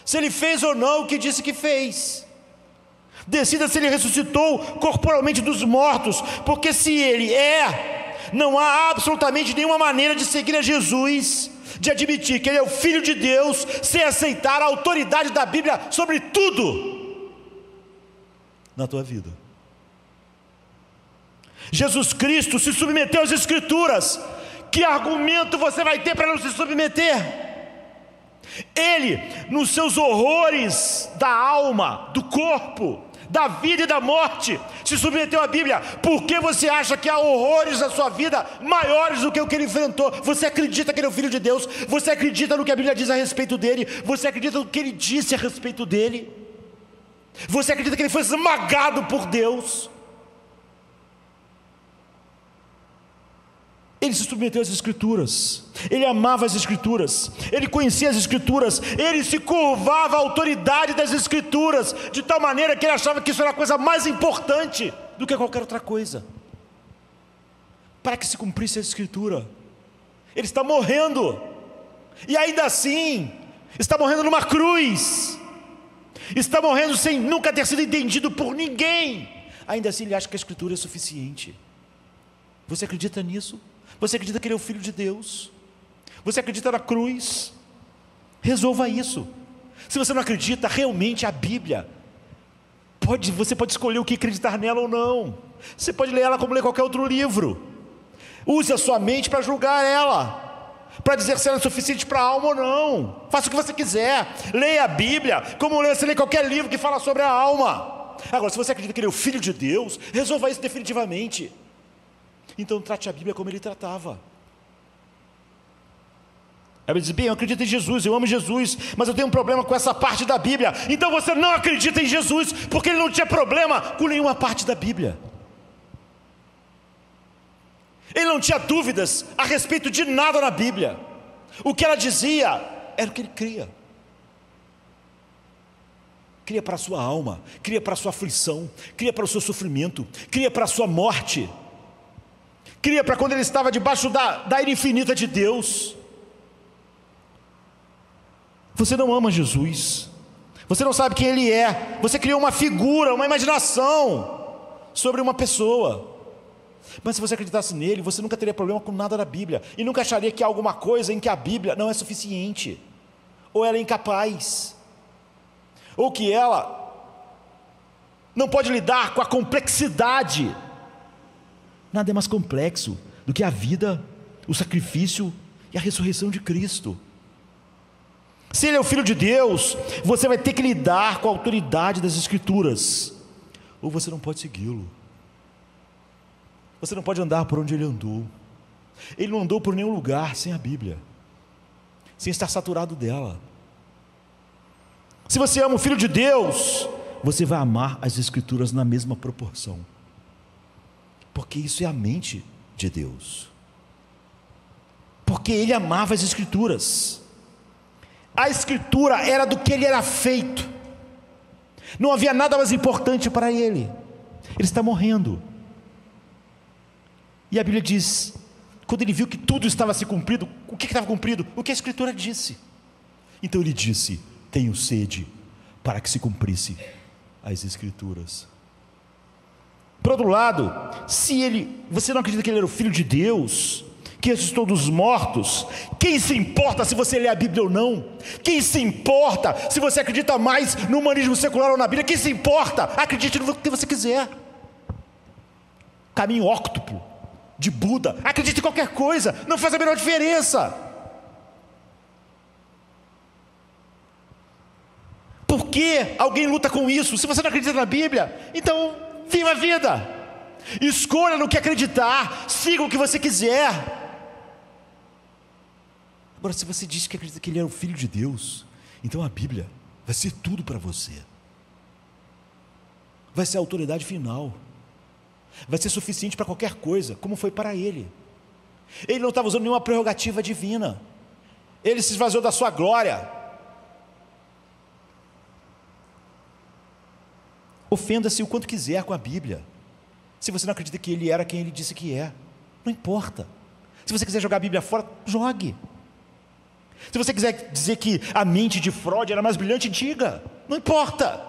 se Ele fez ou não o que disse que fez. Decida se Ele ressuscitou corporalmente dos mortos, porque se Ele é, não há absolutamente nenhuma maneira de seguir a Jesus, de admitir que Ele é o Filho de Deus, sem aceitar a autoridade da Bíblia sobre tudo na tua vida. Jesus Cristo se submeteu às Escrituras. Que argumento você vai ter para não se submeter? Ele, nos seus horrores da alma, do corpo, da vida e da morte, se submeteu à Bíblia. Por que você acha que há horrores na sua vida maiores do que o que Ele enfrentou? Você acredita que Ele é o Filho de Deus? Você acredita no que a Bíblia diz a respeito dele? Você acredita no que Ele disse a respeito dele? Você acredita que Ele foi esmagado por Deus? Ele se submeteu às Escrituras, ele amava as Escrituras, ele conhecia as Escrituras, ele se curvava à autoridade das Escrituras, de tal maneira que ele achava que isso era a coisa mais importante do que qualquer outra coisa. Para que se cumprisse a Escritura, ele está morrendo, e ainda assim, está morrendo numa cruz, está morrendo sem nunca ter sido entendido por ninguém. Ainda assim ele acha que a Escritura é suficiente. Você acredita nisso? Você acredita que Ele é o Filho de Deus? Você acredita na cruz? Resolva isso. Se você não acredita realmente a Bíblia, você pode escolher o que acreditar nela ou não. Você pode ler ela como ler qualquer outro livro. Use a sua mente para julgar ela, para dizer se ela é suficiente para a alma ou não. Faça o que você quiser. Leia a Bíblia como você lê qualquer livro que fala sobre a alma. Agora, se você acredita que Ele é o Filho de Deus, resolva isso definitivamente. Então trate a Bíblia como Ele tratava. Ela diz: bem, eu acredito em Jesus, eu amo Jesus, mas eu tenho um problema com essa parte da Bíblia. Então você não acredita em Jesus, porque Ele não tinha problema com nenhuma parte da Bíblia. Ele não tinha dúvidas a respeito de nada na Bíblia. O que ela dizia era o que ele cria. Cria para a sua alma, cria para a sua aflição, cria para o seu sofrimento, cria para a sua morte, cria para quando ele estava debaixo da ira infinita de Deus. Você não ama Jesus, você não sabe quem Ele é, você criou uma figura, uma imaginação sobre uma pessoa. Mas se você acreditasse nele, você nunca teria problema com nada da Bíblia, e nunca acharia que há alguma coisa em que a Bíblia não é suficiente, ou ela é incapaz, ou que ela não pode lidar com a complexidade. Nada é mais complexo do que a vida, o sacrifício e a ressurreição de Cristo. Se Ele é o Filho de Deus, você vai ter que lidar com a autoridade das Escrituras, ou você não pode segui-lo. Você não pode andar por onde ele andou. Ele não andou por nenhum lugar sem a Bíblia, sem estar saturado dela. Se você ama o Filho de Deus, você vai amar as Escrituras na mesma proporção, porque isso é a mente de Deus, porque ele amava as Escrituras. A Escritura era do que ele era feito, não havia nada mais importante para ele. Ele está morrendo, e a Bíblia diz, quando ele viu que tudo estava se cumprido, o que estava cumprido? O que a Escritura disse. Então ele disse: tenho sede, para que se cumprisse as Escrituras. Por outro lado, se você não acredita que ele era o Filho de Deus, que ressuscitou dos mortos, quem se importa se você lê a Bíblia ou não? Quem se importa se você acredita mais no humanismo secular ou na Bíblia? Quem se importa? Acredite no que você quiser. Caminho óctuplo de Buda, acredite em qualquer coisa, não faz a menor diferença. Por que alguém luta com isso? Se você não acredita na Bíblia, então viva a vida, escolha no que acreditar, siga o que você quiser. Agora, se você diz que acredita que ele é o Filho de Deus, então a Bíblia vai ser tudo para você, vai ser a autoridade final, vai ser suficiente para qualquer coisa, como foi para ele. Ele não estava usando nenhuma prerrogativa divina, ele se esvaziou da sua glória. Ofenda-se o quanto quiser com a Bíblia, se você não acredita que ele era quem ele disse que é, não importa. Se você quiser jogar a Bíblia fora, jogue. Se você quiser dizer que a mente de Freud era mais brilhante, diga, não importa.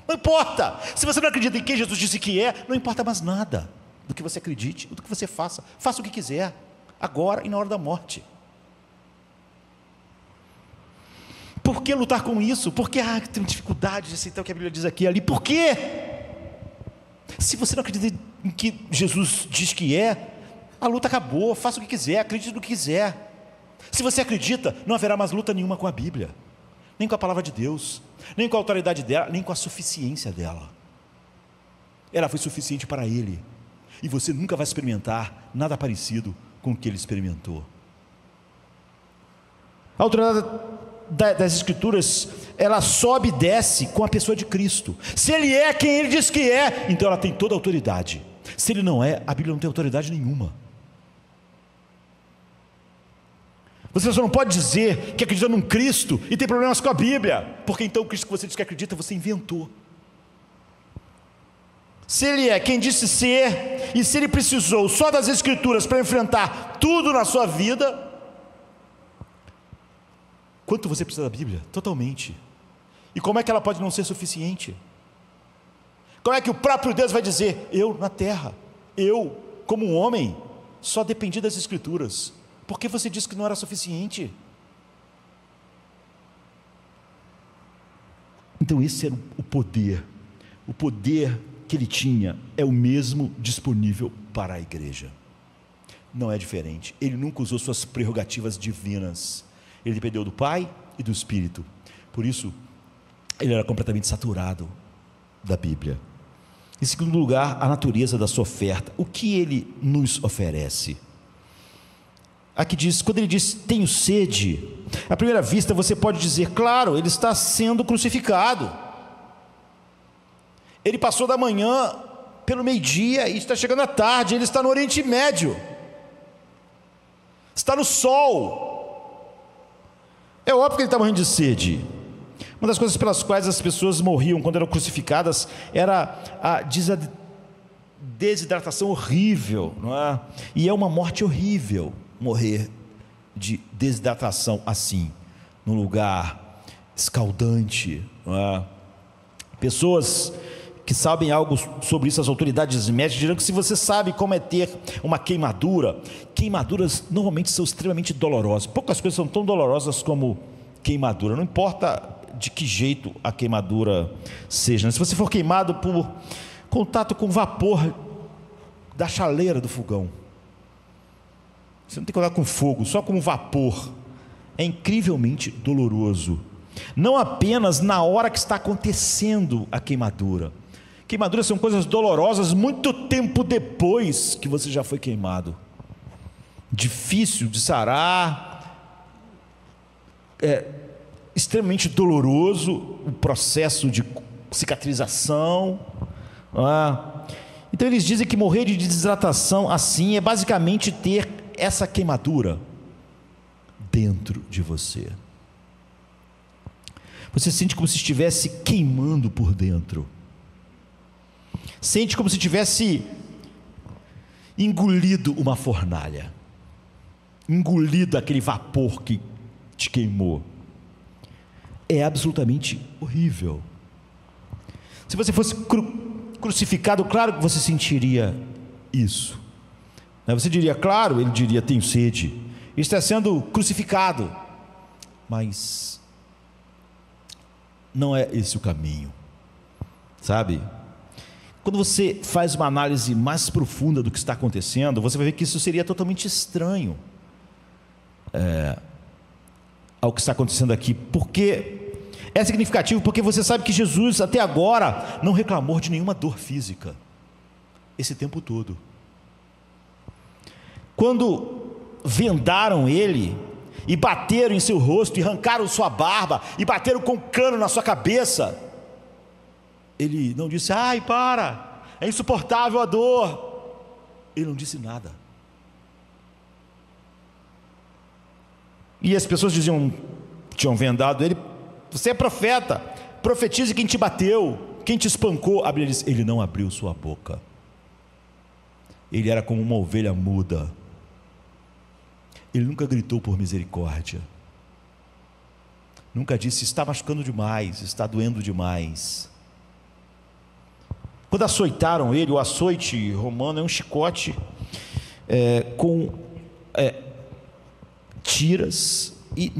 Não importa, se você não acredita em quem Jesus disse que é, não importa mais nada do que você acredite, do que você faça. Faça o que quiser, agora e na hora da morte. Por que lutar com isso? Por que tem dificuldade de aceitar o que a Bíblia diz aqui e ali? Por quê? Se você não acredita em que Jesus diz que é, a luta acabou. Faça o que quiser, acredite no que quiser. Se você acredita, não haverá mais luta nenhuma com a Bíblia, nem com a palavra de Deus, nem com a autoridade dela, nem com a suficiência dela. Ela foi suficiente para ele, e você nunca vai experimentar nada parecido com o que ele experimentou. A autoridade das Escrituras, ela sobe e desce com a pessoa de Cristo. Se ele é quem ele diz que é, então ela tem toda a autoridade. Se ele não é, a Bíblia não tem autoridade nenhuma. Você só não pode dizer que acredita num Cristo e tem problemas com a Bíblia, porque então o Cristo que você diz que acredita, você inventou. Se ele é quem disse ser, e se ele precisou só das Escrituras para enfrentar tudo na sua vida, quanto você precisa da Bíblia? Totalmente. E como é que ela pode não ser suficiente? Como é que o próprio Deus vai dizer: eu na terra, eu como um homem, só dependi das Escrituras? Por que você disse que não era suficiente? Então esse era o poder que ele tinha é o mesmo disponível para a igreja, não é diferente. Ele nunca usou suas prerrogativas divinas, ele dependeu do Pai e do Espírito, por isso ele era completamente saturado da Bíblia. Em segundo lugar, a natureza da sua oferta, o que ele nos oferece? Aqui diz, quando ele diz tenho sede, à primeira vista você pode dizer, claro, ele está sendo crucificado, ele passou da manhã pelo meio-dia e está chegando à tarde, ele está no Oriente Médio, está no sol, é óbvio que ele está morrendo de sede. Uma das coisas pelas quais as pessoas morriam quando eram crucificadas era a desidratação horrível, não é? E é uma morte horrível morrer de desidratação assim, num lugar escaldante, não é? Pessoas que sabem algo sobre isso, as autoridades médicas dirão que se você sabe como é ter uma queimadura, queimaduras normalmente são extremamente dolorosas. Poucas coisas são tão dolorosas como queimadura, não importa de que jeito a queimadura seja. Se você for queimado por contato com vapor da chaleira do fogão, você não tem contato com fogo, só com vapor, é incrivelmente doloroso. Não apenas na hora que está acontecendo a queimadura, Queimaduras são coisas dolorosas muito tempo depois que você já foi queimado. Difícil de sarar, extremamente doloroso o processo de cicatrização. Então eles dizem que morrer de desidratação assim é basicamente ter essa queimadura dentro de você. Você sente como se estivesse queimando por dentro. Sente como se tivesse engolido uma fornalha, engolido aquele vapor que te queimou. É absolutamente horrível. Se você fosse crucificado, claro que você sentiria isso. Você diria, claro, ele diria, tenho sede. Ele está sendo crucificado. Mas não é esse o caminho, sabe? Quando você faz uma análise mais profunda do que está acontecendo, você vai ver que isso seria totalmente estranho ao que está acontecendo aqui. Porque é significativo, porque você sabe que Jesus até agora não reclamou de nenhuma dor física esse tempo todo. Quando vendaram ele e bateram em seu rosto e arrancaram sua barba e bateram com cano na sua cabeça, ele não disse, ai, para, é insuportável a dor. Ele não disse nada. E as pessoas tinham vendado ele, você é profeta, profetize quem te bateu, quem te espancou. A Bíblia diz, ele não abriu sua boca. Ele era como uma ovelha muda. Ele nunca gritou por misericórdia. Nunca disse, está machucando demais, está doendo demais. Quando açoitaram ele, o açoite romano é um chicote com tiras, e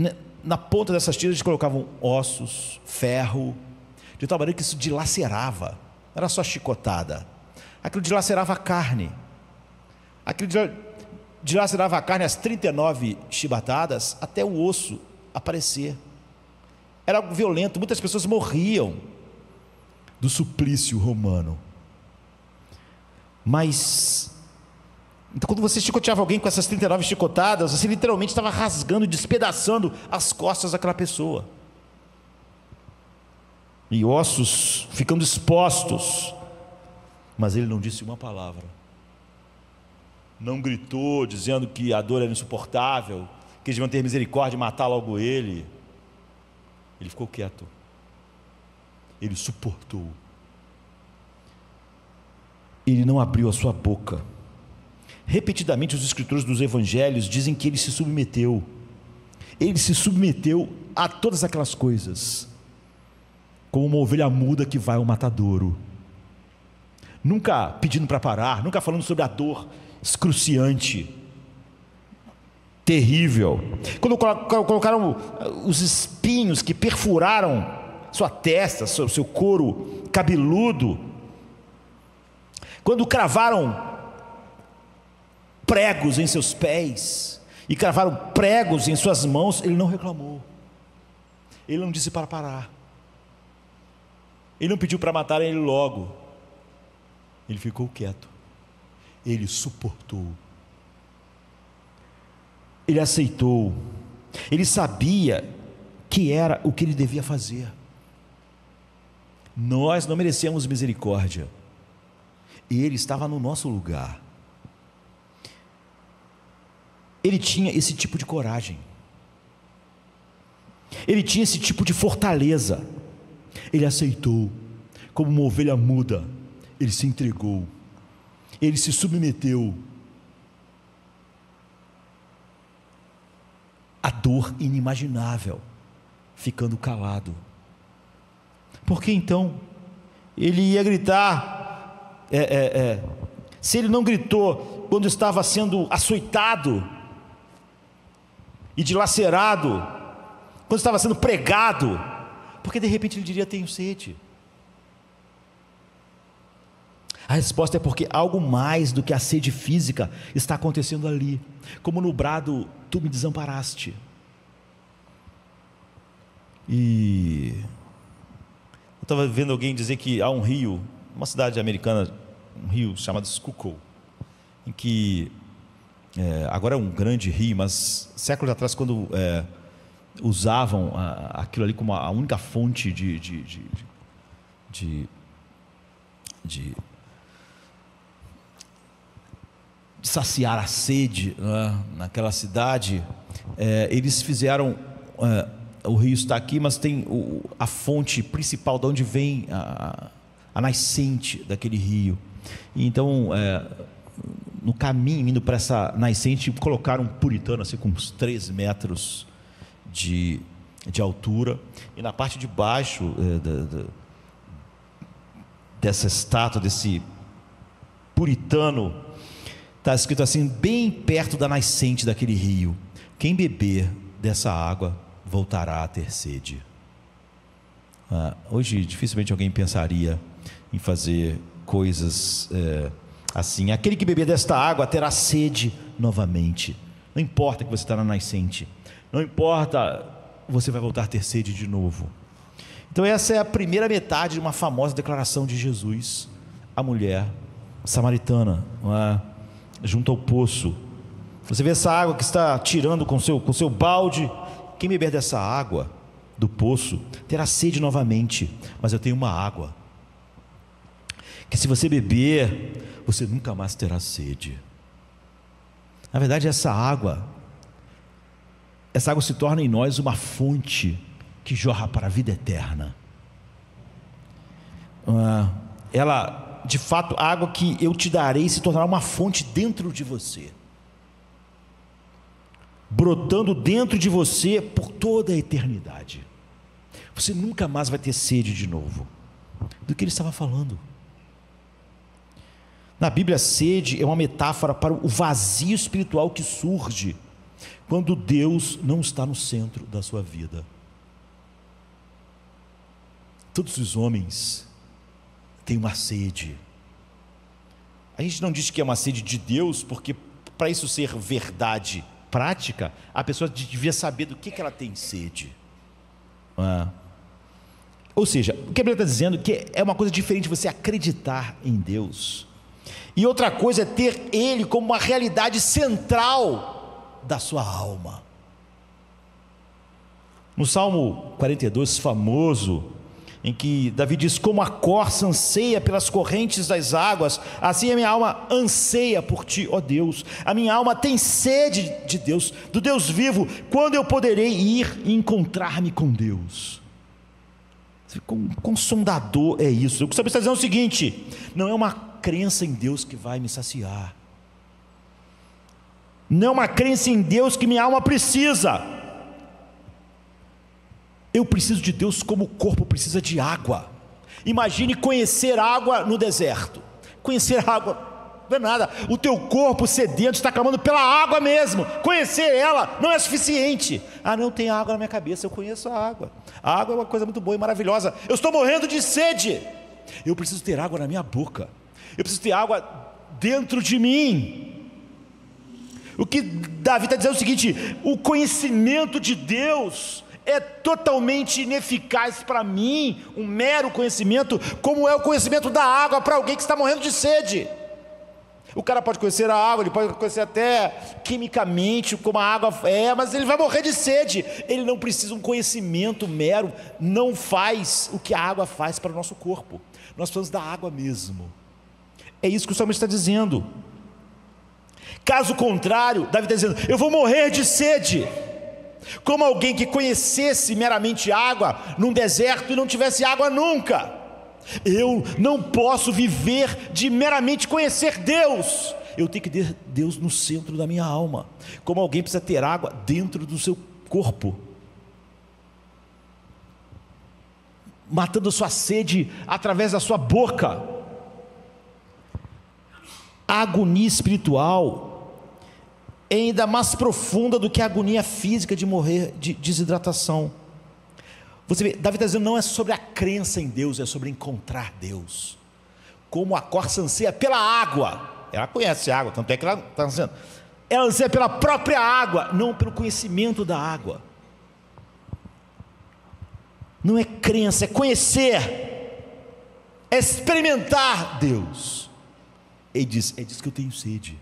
na ponta dessas tiras eles colocavam ossos, ferro, de tal maneira que isso dilacerava, não era só chicotada, aquilo dilacerava a carne, aquilo dilacerava a carne, as 39 chibatadas, até o osso aparecer. Era algo violento, muitas pessoas morriam do suplício romano. Mas então, quando você chicoteava alguém com essas 39 chicotadas, você literalmente estava rasgando, despedaçando as costas daquela pessoa, e ossos ficando expostos. Mas ele não disse uma palavra, não gritou dizendo que a dor era insuportável, que eles deviam ter misericórdia e matar logo ele. Ele ficou quieto. Ele suportou. Ele não abriu a sua boca. Repetidamente os escritores dos evangelhos dizem que ele se submeteu. Ele se submeteu a todas aquelas coisas, como uma ovelha muda que vai ao matadouro, nunca pedindo para parar, nunca falando sobre a dor excruciante, terrível. Quando colocaram os espinhos que perfuraram sua testa, seu couro cabeludo, quando cravaram pregos em seus pés e cravaram pregos em suas mãos, ele não reclamou, ele não disse para parar, ele não pediu para matar ele logo, ele ficou quieto, ele suportou, ele aceitou, ele sabia que era o que ele devia fazer. Nós não merecemos misericórdia, ele estava no nosso lugar. Ele tinha esse tipo de coragem, ele tinha esse tipo de fortaleza. Ele aceitou, como uma ovelha muda, ele se entregou, ele se submeteu à dor inimaginável, ficando calado. Porque então ele ia gritar, se ele não gritou quando estava sendo açoitado e dilacerado, quando estava sendo pregado, porque de repente ele diria, tenho sede? A resposta é porque algo mais do que a sede física está acontecendo ali, como no brado, tu me desamparaste. E eu estava vendo alguém dizer que há um rio uma cidade americana, um rio chamado Schuylkill, em que agora é um grande rio, mas séculos atrás, quando usavam aquilo ali como a única fonte de saciar a sede, né, naquela cidade, eles fizeram, o rio está aqui, mas tem a fonte principal de onde vem a nascente daquele rio. E então, no caminho indo para essa nascente, colocaram um puritano assim, com uns 3 metros de altura, e na parte de baixo dessa estátua, desse puritano, está escrito assim, bem perto da nascente daquele rio: quem beber dessa água voltará a ter sede. Hoje dificilmente alguém pensaria em fazer coisas assim. Aquele que beber desta água terá sede novamente. Não importa que você está na nascente, não importa, você vai voltar a ter sede de novo. Então essa é a primeira metade de uma famosa declaração de Jesus à mulher samaritana, junto ao poço. Você vê essa água que está tirando com seu balde. Quem beber dessa água do poço terá sede novamente, mas eu tenho uma água que, se você beber, você nunca mais terá sede. Na verdade, essa água se torna em nós uma fonte que jorra para a vida eterna. Ela, de fato, a água que eu te darei se tornará uma fonte dentro de você, brotando dentro de você por toda a eternidade. Você nunca mais vai ter sede de novo. Do que ele estava falando? Na Bíblia, sede é uma metáfora para o vazio espiritual que surge quando Deus não está no centro da sua vida. Todos os homens têm uma sede. A gente não diz que é uma sede de Deus, porque para isso ser verdade prática, a pessoa devia saber do que ela tem sede. Ou seja, o que a Bíblia está dizendo é que é uma coisa diferente você acreditar em Deus, e outra coisa é ter Ele como uma realidade central da sua alma. No Salmo 42, famoso, em que Davi diz: como a corça anseia pelas correntes das águas, assim a minha alma anseia por ti, ó Deus. A minha alma tem sede de Deus, do Deus vivo. Quando eu poderei ir e encontrar-me com Deus? Quão sondador é isso? O que você está dizendo é o seguinte: não é uma crença em Deus que vai me saciar, não é uma crença em Deus que minha alma precisa. Eu preciso de Deus como o corpo precisa de água. Imagine conhecer água no deserto. Conhecer água não é nada. O teu corpo sedento está clamando pela água mesmo. Conhecer ela não é suficiente. Não tem água na minha cabeça, eu conheço a água. A água é uma coisa muito boa e maravilhosa. Eu estou morrendo de sede. Eu preciso ter água na minha boca. Eu preciso ter água dentro de mim. O que Davi está dizendo é o seguinte: o conhecimento de Deus é totalmente ineficaz para mim, um mero conhecimento, como é o conhecimento da água para alguém que está morrendo de sede. O cara pode conhecer a água, ele pode conhecer até quimicamente como a água é, mas ele vai morrer de sede. Ele não precisa, um conhecimento mero não faz o que a água faz para o nosso corpo. Nós precisamos da água mesmo. É isso que o salmista está dizendo. Caso contrário, Davi está dizendo: eu vou morrer de sede, como alguém que conhecesse meramente água num deserto e não tivesse água nunca. Eu não posso viver de meramente conhecer Deus. Eu tenho que ter Deus no centro da minha alma, como alguém precisa ter água dentro do seu corpo, matando sua sede através da sua boca. A agonia espiritual é ainda mais profunda do que a agonia física de morrer de desidratação. Você vê, Davi está dizendo, não é sobre a crença em Deus, é sobre encontrar Deus. Como a corça anseia pela água, ela conhece a água, tanto é que ela está ansiando, ela anseia pela própria água, não pelo conhecimento da água. Não é crença, é conhecer. experimentar Deus. Ele diz: é disso que eu tenho sede.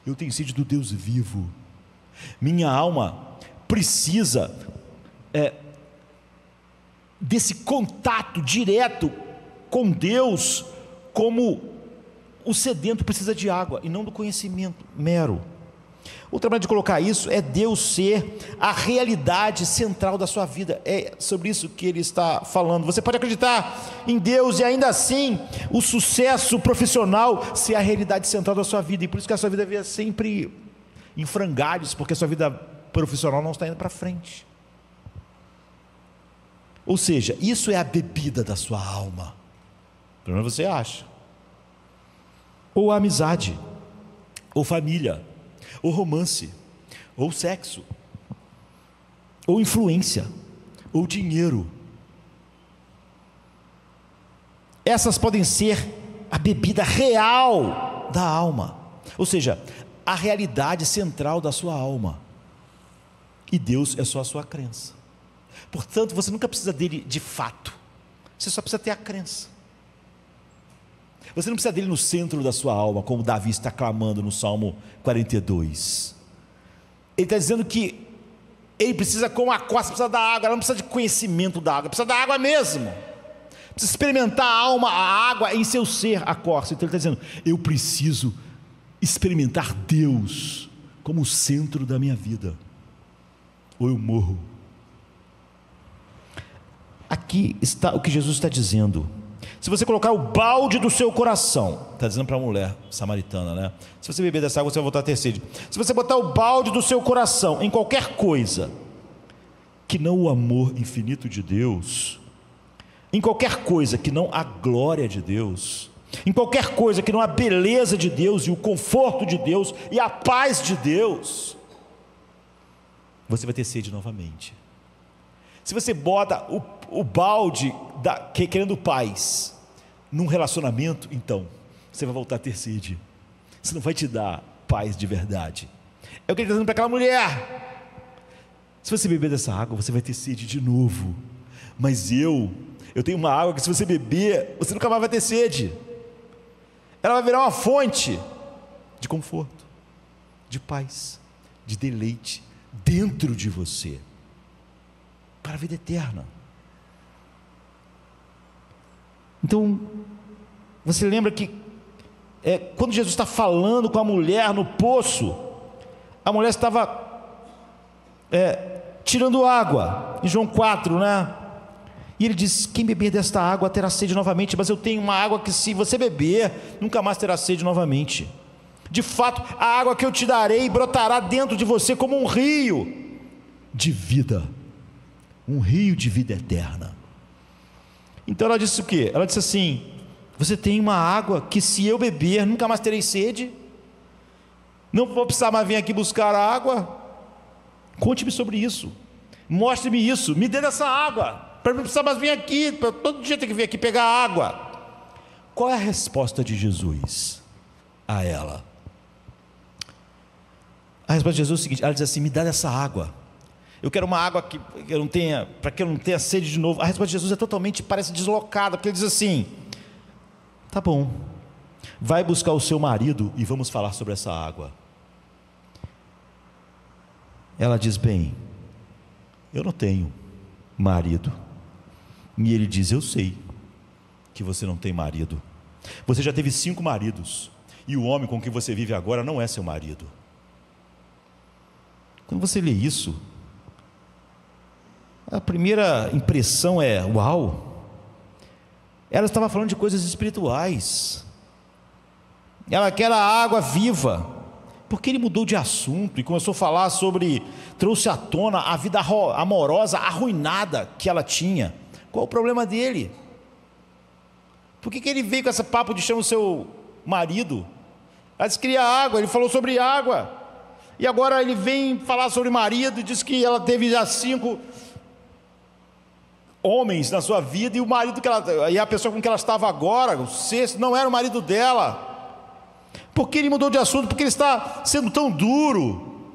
Eu tenho sede do Deus vivo. Minha alma precisa desse contato direto com Deus, como o sedento precisa de água, e não do conhecimento mero. Outra maneira de colocar isso é Deus ser a realidade central da sua vida. É sobre isso que ele está falando. Você pode acreditar em Deus e ainda assim o sucesso profissional ser a realidade central da sua vida, e por isso que a sua vida é sempre em frangalhos, porque a sua vida profissional não está indo para frente. Ou seja, isso é a bebida da sua alma, pelo menos você acha. Ou a amizade, ou família, ou romance, ou sexo, ou influência, ou dinheiro. Essas podem ser a bebida real da alma, ou seja, a realidade central da sua alma. E Deus é só a sua crença. Portanto, você nunca precisa dele de fato, você só precisa ter a crença. Você não precisa dele no centro da sua alma, como Davi está clamando no Salmo 42. Ele está dizendo que ele precisa, como a costa precisa da água, ela não precisa de conhecimento da água, precisa da água mesmo. Precisa experimentar a alma, a água em seu ser, a costa. Então ele está dizendo: eu preciso experimentar Deus como o centro da minha vida, ou eu morro. Aqui está o que Jesus está dizendo. Se você colocar o balde do seu coração, está dizendo para a mulher samaritana, né? Se você beber dessa água, você vai voltar a ter sede. Se você botar o balde do seu coração em qualquer coisa que não o amor infinito de Deus, em qualquer coisa que não a glória de Deus, em qualquer coisa que não a beleza de Deus e o conforto de Deus e a paz de Deus, você vai ter sede novamente. Se você bota o balde querendo paz num relacionamento, então você vai voltar a ter sede. Isso não vai te dar paz de verdade. É o que ele está dizendo para aquela mulher: se você beber dessa água, você vai ter sede de novo. Mas eu tenho uma água que, se você beber, você nunca mais vai ter sede. Ela vai virar uma fonte de conforto, de paz, de deleite dentro de você, para a vida eterna. Então, você lembra que quando Jesus está falando com a mulher no poço, a mulher estava tirando água, em João 4, né? E ele diz: quem beber desta água terá sede novamente, mas eu tenho uma água que, se você beber, nunca mais terá sede novamente. De fato, a água que eu te darei brotará dentro de você como um rio de vida, um rio de vida eterna. Então ela disse o quê? Ela disse assim: você tem uma água que, se eu beber, nunca mais terei sede, não vou precisar mais vir aqui buscar a água. Conte-me sobre isso, mostre-me isso, me dê dessa água, para não precisar mais vir aqui, para todo dia ter que vir aqui pegar água. Qual é a resposta de Jesus a ela? A resposta de Jesus é o seguinte: ela diz assim: me dá dessa água, eu quero uma água que eu não tenha, para que eu não tenha sede de novo. A resposta de Jesus é totalmente, parece deslocada, porque ele diz assim: tá bom, vai buscar o seu marido e vamos falar sobre essa água. Ela diz: bem, eu não tenho marido. E ele diz: eu sei que você não tem marido, você já teve 5 maridos, e o homem com quem você vive agora não é seu marido. Quando você lê isso, a primeira impressão é: uau, ela estava falando de coisas espirituais, ela quer a água viva. Porque ele mudou de assunto e começou a falar sobre, trouxe à tona a vida amorosa arruinada que ela tinha. Qual o problema dele? Por que ele veio com esse papo de chama o seu marido? Ela disse que queria água, ele falou sobre água, e agora ele vem falar sobre marido e diz que ela teve já 5 homens na sua vida, e o marido e a pessoa com que ela estava agora, o 6º, não era o marido dela. Por que ele mudou de assunto? Porque ele está sendo tão duro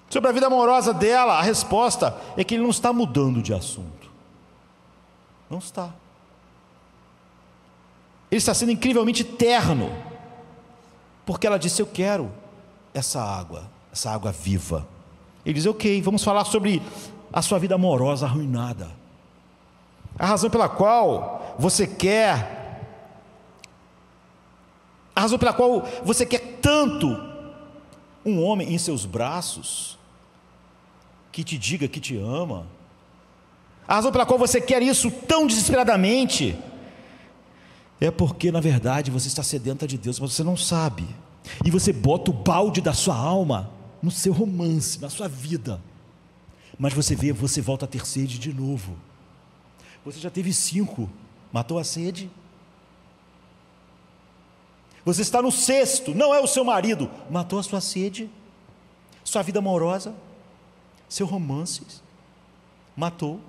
sobre a vida amorosa dela. A resposta é que ele não está mudando de assunto, não está. Ele está sendo incrivelmente terno, porque ela disse: eu quero essa água viva. Ele diz: ok, vamos falar sobre a sua vida amorosa arruinada. A razão pela qual você quer tanto um homem em seus braços, que te diga que te ama, a razão pela qual você quer isso tão desesperadamente, é porque na verdade você está sedenta de Deus, mas você não sabe, e você bota o balde da sua alma no seu romance, na sua vida, mas você volta a ter sede de novo. Você já teve 5, matou a sede? Você está no 6º, não é o seu marido, matou a sua sede? Sua vida amorosa, seu romance, matou?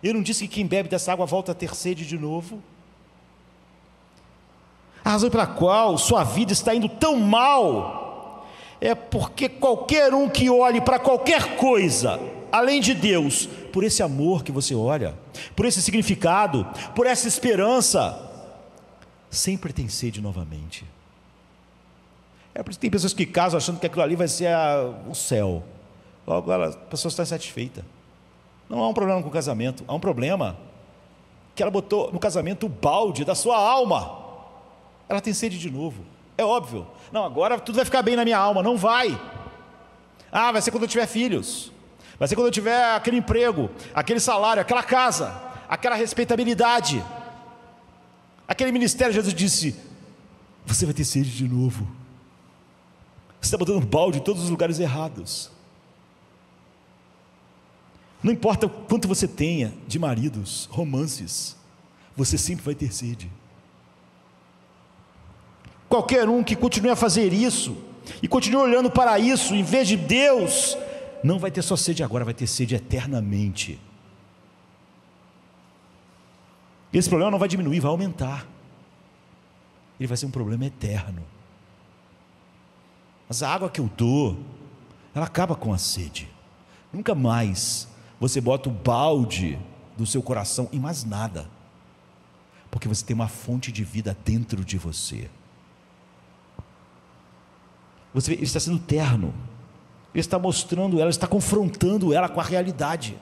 Eu não disse que quem bebe dessa água volta a ter sede de novo? A razão pela qual sua vida está indo tão mal é porque qualquer um que olhe para qualquer coisa além de Deus, por esse amor que você olha, por esse significado, por essa esperança, sempre tem sede novamente. É por isso que tem pessoas que casam achando que aquilo ali vai ser o céu. Logo a pessoa está insatisfeita. Não há um problema com o casamento, há um problema que ela botou no casamento o balde da sua alma. Ela tem sede de novo, é óbvio. Não, agora tudo vai ficar bem na minha alma. Não vai. Vai ser quando eu tiver filhos, vai ser quando eu tiver aquele emprego, aquele salário, aquela casa, aquela respeitabilidade, aquele ministério. Jesus disse: você vai ter sede de novo. Você está botando balde em todos os lugares errados. Não importa o quanto você tenha de maridos, romances, você sempre vai ter sede. Qualquer um que continue a fazer isso, e continue olhando para isso, em vez de Deus, não vai ter só sede agora, vai ter sede eternamente. Esse problema não vai diminuir, vai aumentar. Ele vai ser um problema eterno. Mas a água que eu dou, ela acaba com a sede. Nunca mais você bota o balde do seu coração em mais nada, porque você tem uma fonte de vida dentro de você. Você vê, ele está sendo terno, ele está mostrando ela, está confrontando ela com a realidade.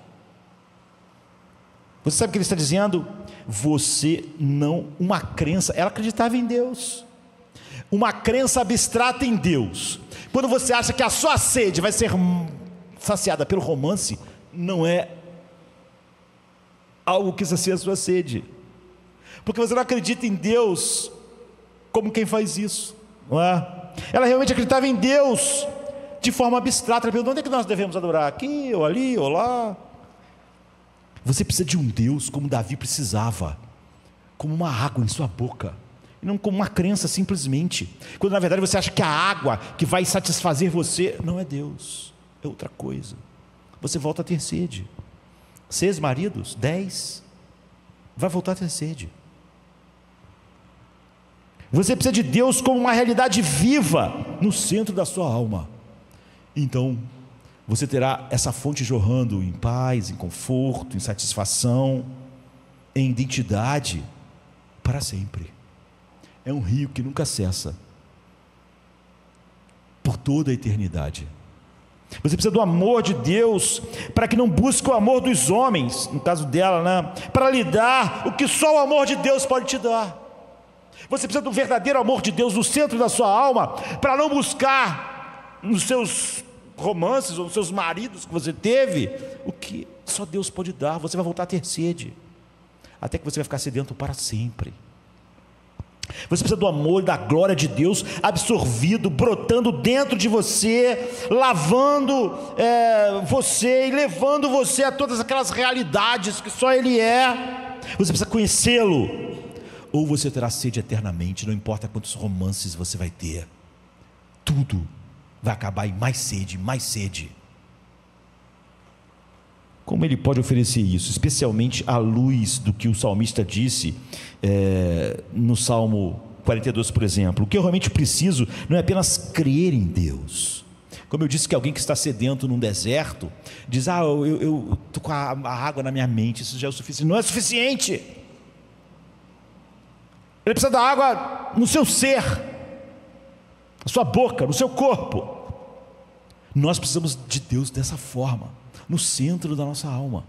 Você sabe o que ele está dizendo? Uma crença, ela acreditava em Deus, uma crença abstrata em Deus. Quando você acha que a sua sede vai ser saciada pelo romance, não é algo que sacia a sua sede, porque você não acredita em Deus como quem faz isso, não é? Ela realmente acreditava em Deus de forma abstrata. Ela perguntou: onde é que nós devemos adorar? Aqui, ou ali, ou lá? Você precisa de um Deus como Davi precisava, como uma água em sua boca, e não como uma crença simplesmente, quando na verdade você acha que a água que vai satisfazer você não é Deus, é outra coisa. Você volta a ter sede. 6 maridos, 10, vai voltar a ter sede. Você precisa de Deus como uma realidade viva no centro da sua alma. Então você terá essa fonte jorrando em paz, em conforto, em satisfação, em identidade para sempre. É um rio que nunca cessa, por toda a eternidade. Você precisa do amor de Deus para que não busque o amor dos homens, no caso dela, né? Para lhe dar o que só o amor de Deus pode te dar. Você precisa do verdadeiro amor de Deus no centro da sua alma, para não buscar nos seus romances ou nos seus maridos que você teve o que só Deus pode dar. Você vai voltar a ter sede, até que você vai ficar sedento para sempre. Você precisa do amor e da glória de Deus absorvido, brotando dentro de você, lavando você e levando você a todas aquelas realidades que só Ele é. Você precisa conhecê-lo, ou você terá sede eternamente. Não importa quantos romances você vai ter, tudo vai acabar em mais sede, mais sede. Como ele pode oferecer isso? Especialmente à luz do que o salmista disse no Salmo 42, por exemplo. O que eu realmente preciso não é apenas crer em Deus. Como eu disse, que alguém que está sedento num deserto diz: eu estou com a água na minha mente, isso já é o suficiente. Não é suficiente. Ele precisa da água no seu ser, na sua boca, no seu corpo. Nós precisamos de Deus dessa forma, no centro da nossa alma.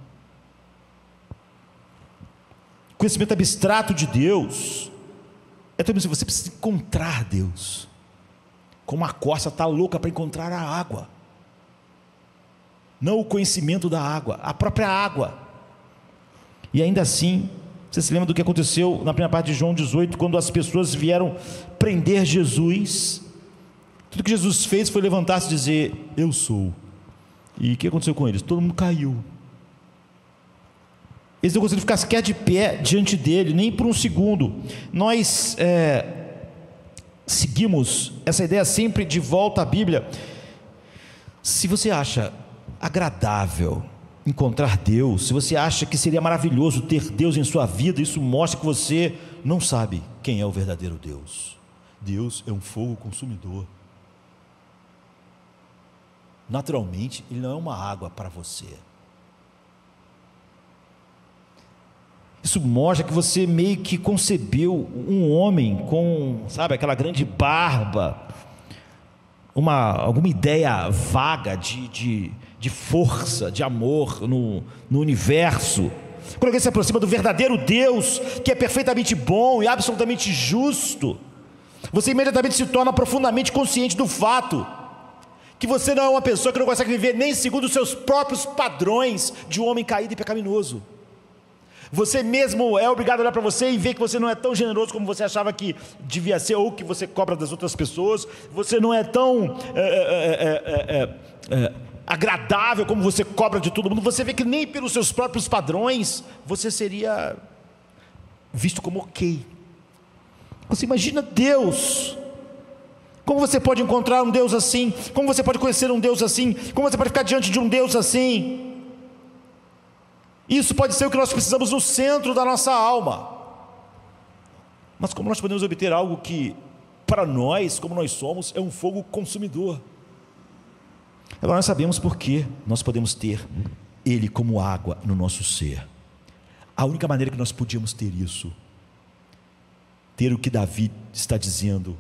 O conhecimento abstrato de Deus é também assim: você precisa encontrar Deus, como a corça está louca para encontrar a água. Não o conhecimento da água, a própria água. E ainda assim, você se lembra do que aconteceu na primeira parte de João 18, quando as pessoas vieram prender Jesus? Tudo que Jesus fez foi levantar-se e dizer: eu sou. E o que aconteceu com eles? Todo mundo caiu. Eles não conseguiram ficar sequer de pé diante dele, nem por um segundo. Nós seguimos essa ideia sempre de volta à Bíblia. Se você acha agradável encontrar Deus, se você acha que seria maravilhoso ter Deus em sua vida, isso mostra que você não sabe quem é o verdadeiro Deus. Deus é um fogo consumidor. Naturalmente, Ele não é uma água para você. Isso mostra que você meio que concebeu um homem com, sabe, aquela grande barba, alguma ideia vaga de força, de amor no universo. Quando alguém se aproxima do verdadeiro Deus, que é perfeitamente bom e absolutamente justo, você imediatamente se torna profundamente consciente do fato que você não é uma pessoa que não consegue viver nem segundo os seus próprios padrões de um homem caído e pecaminoso. Você mesmo é obrigado a olhar para você e ver que você não é tão generoso como você achava que devia ser, ou que você cobra das outras pessoas. Você não é tão agradável como você cobra de todo mundo. Você vê que nem pelos seus próprios padrões você seria visto como ok. Você imagina Deus. Como você pode encontrar um Deus assim? Como você pode conhecer um Deus assim? Como você pode ficar diante de um Deus assim? Isso pode ser o que nós precisamos no centro da nossa alma. Mas como nós podemos obter algo que, para nós, como nós somos, é um fogo consumidor? Agora nós sabemos por que nós podemos ter Ele como água no nosso ser. A única maneira que nós podíamos ter isso, ter o que Davi está dizendo,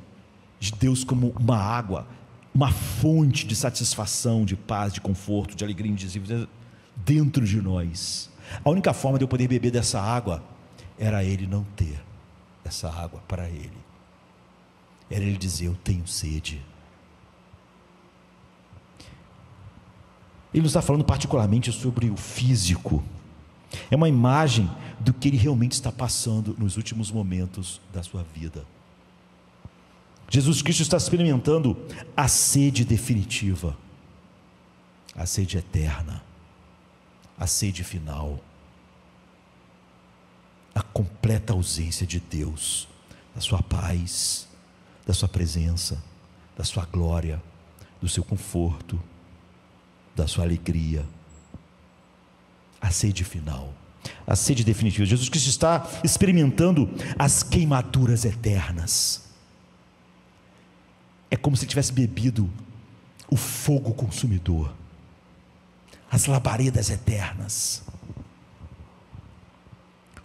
de Deus como uma água, uma fonte de satisfação, de paz, de conforto, de alegria indizível dentro de nós. A única forma de eu poder beber dessa água era Ele não ter essa água para Ele. Era Ele dizer: eu tenho sede. Ele nos está falando particularmente sobre o físico. É uma imagem do que Ele realmente está passando nos últimos momentos da sua vida. Jesus Cristo está experimentando a sede definitiva, a sede eterna, a sede final, a completa ausência de Deus, da sua paz, da sua presença, da sua glória, do seu conforto, da sua alegria, a sede final, a sede definitiva. Jesus Cristo está experimentando as queimaduras eternas. É como se ele tivesse bebido o fogo consumidor, as labaredas eternas.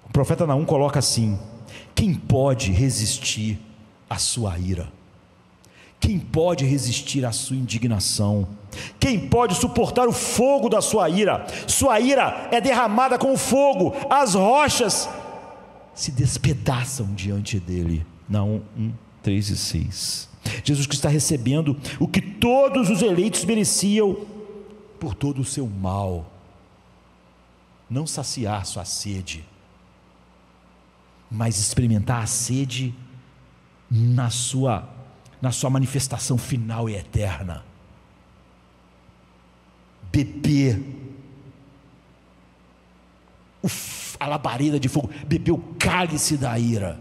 O profeta Naum coloca assim: quem pode resistir à sua ira? Quem pode resistir à sua indignação? Quem pode suportar o fogo da sua ira? Sua ira é derramada como fogo, as rochas se despedaçam diante dele. Naum 1, 3 e 6. Jesus Cristo está recebendo o que todos os eleitos mereciam por todo o seu mal. Não saciar sua sede, mas experimentar a sede na sua manifestação final e eterna. Beber a labareda de fogo, beber o cálice da ira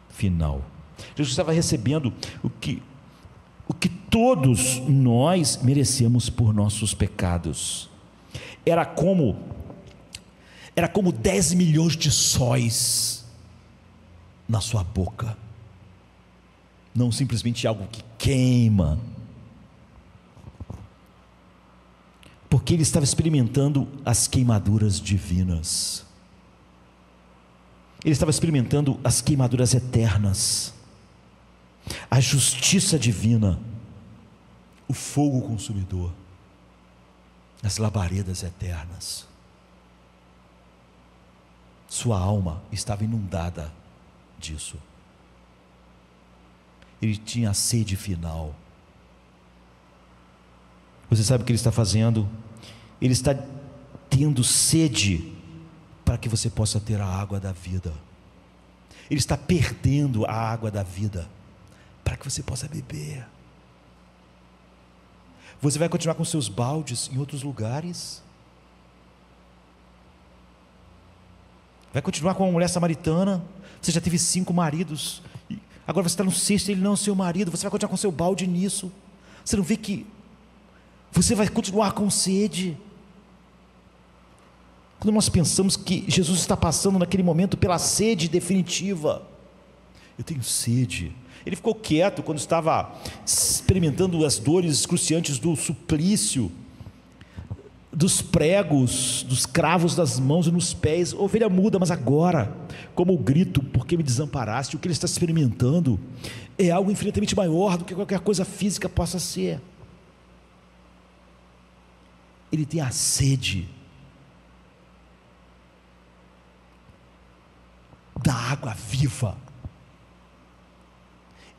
final. Jesus estava recebendo o que todos nós merecemos por nossos pecados. Era como 10 milhões de sóis na sua boca. Não simplesmente algo que queima, porque ele estava experimentando as queimaduras divinas. Ele estava experimentando as queimaduras eternas, a justiça divina, o fogo consumidor, as labaredas eternas. Sua alma estava inundada disso. Ele tinha a sede final. Você sabe o que ele está fazendo? Ele está tendo sede para que você possa ter a água da vida. Ele está perdendo a água da vida para que você possa beber. Você vai continuar com seus baldes em outros lugares? Vai continuar com uma mulher samaritana? Você já teve 5 maridos, agora você está no 6º, ele não é o seu marido. Você vai continuar com seu balde nisso? Você não vê que você vai continuar com sede? Quando nós pensamos que Jesus está passando naquele momento pela sede definitiva, eu tenho sede. Ele ficou quieto quando estava experimentando as dores excruciantes do suplício, dos pregos, dos cravos das mãos e nos pés. Ovelha muda, mas agora, como o grito, porque me desamparaste, o que ele está experimentando é algo infinitamente maior do que qualquer coisa física possa ser. Ele tem a sede da água viva.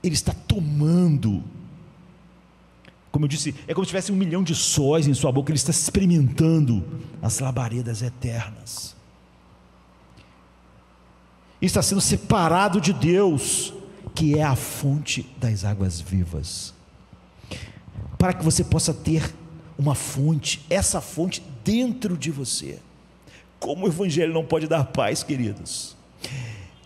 Ele está tomando, como eu disse, é como se tivesse 1 milhão de sóis em sua boca. Ele está experimentando as labaredas eternas. Ele está sendo separado de Deus, que é a fonte das águas vivas, para que você possa ter uma fonte, essa fonte dentro de você. Como o Evangelho não pode dar paz, queridos?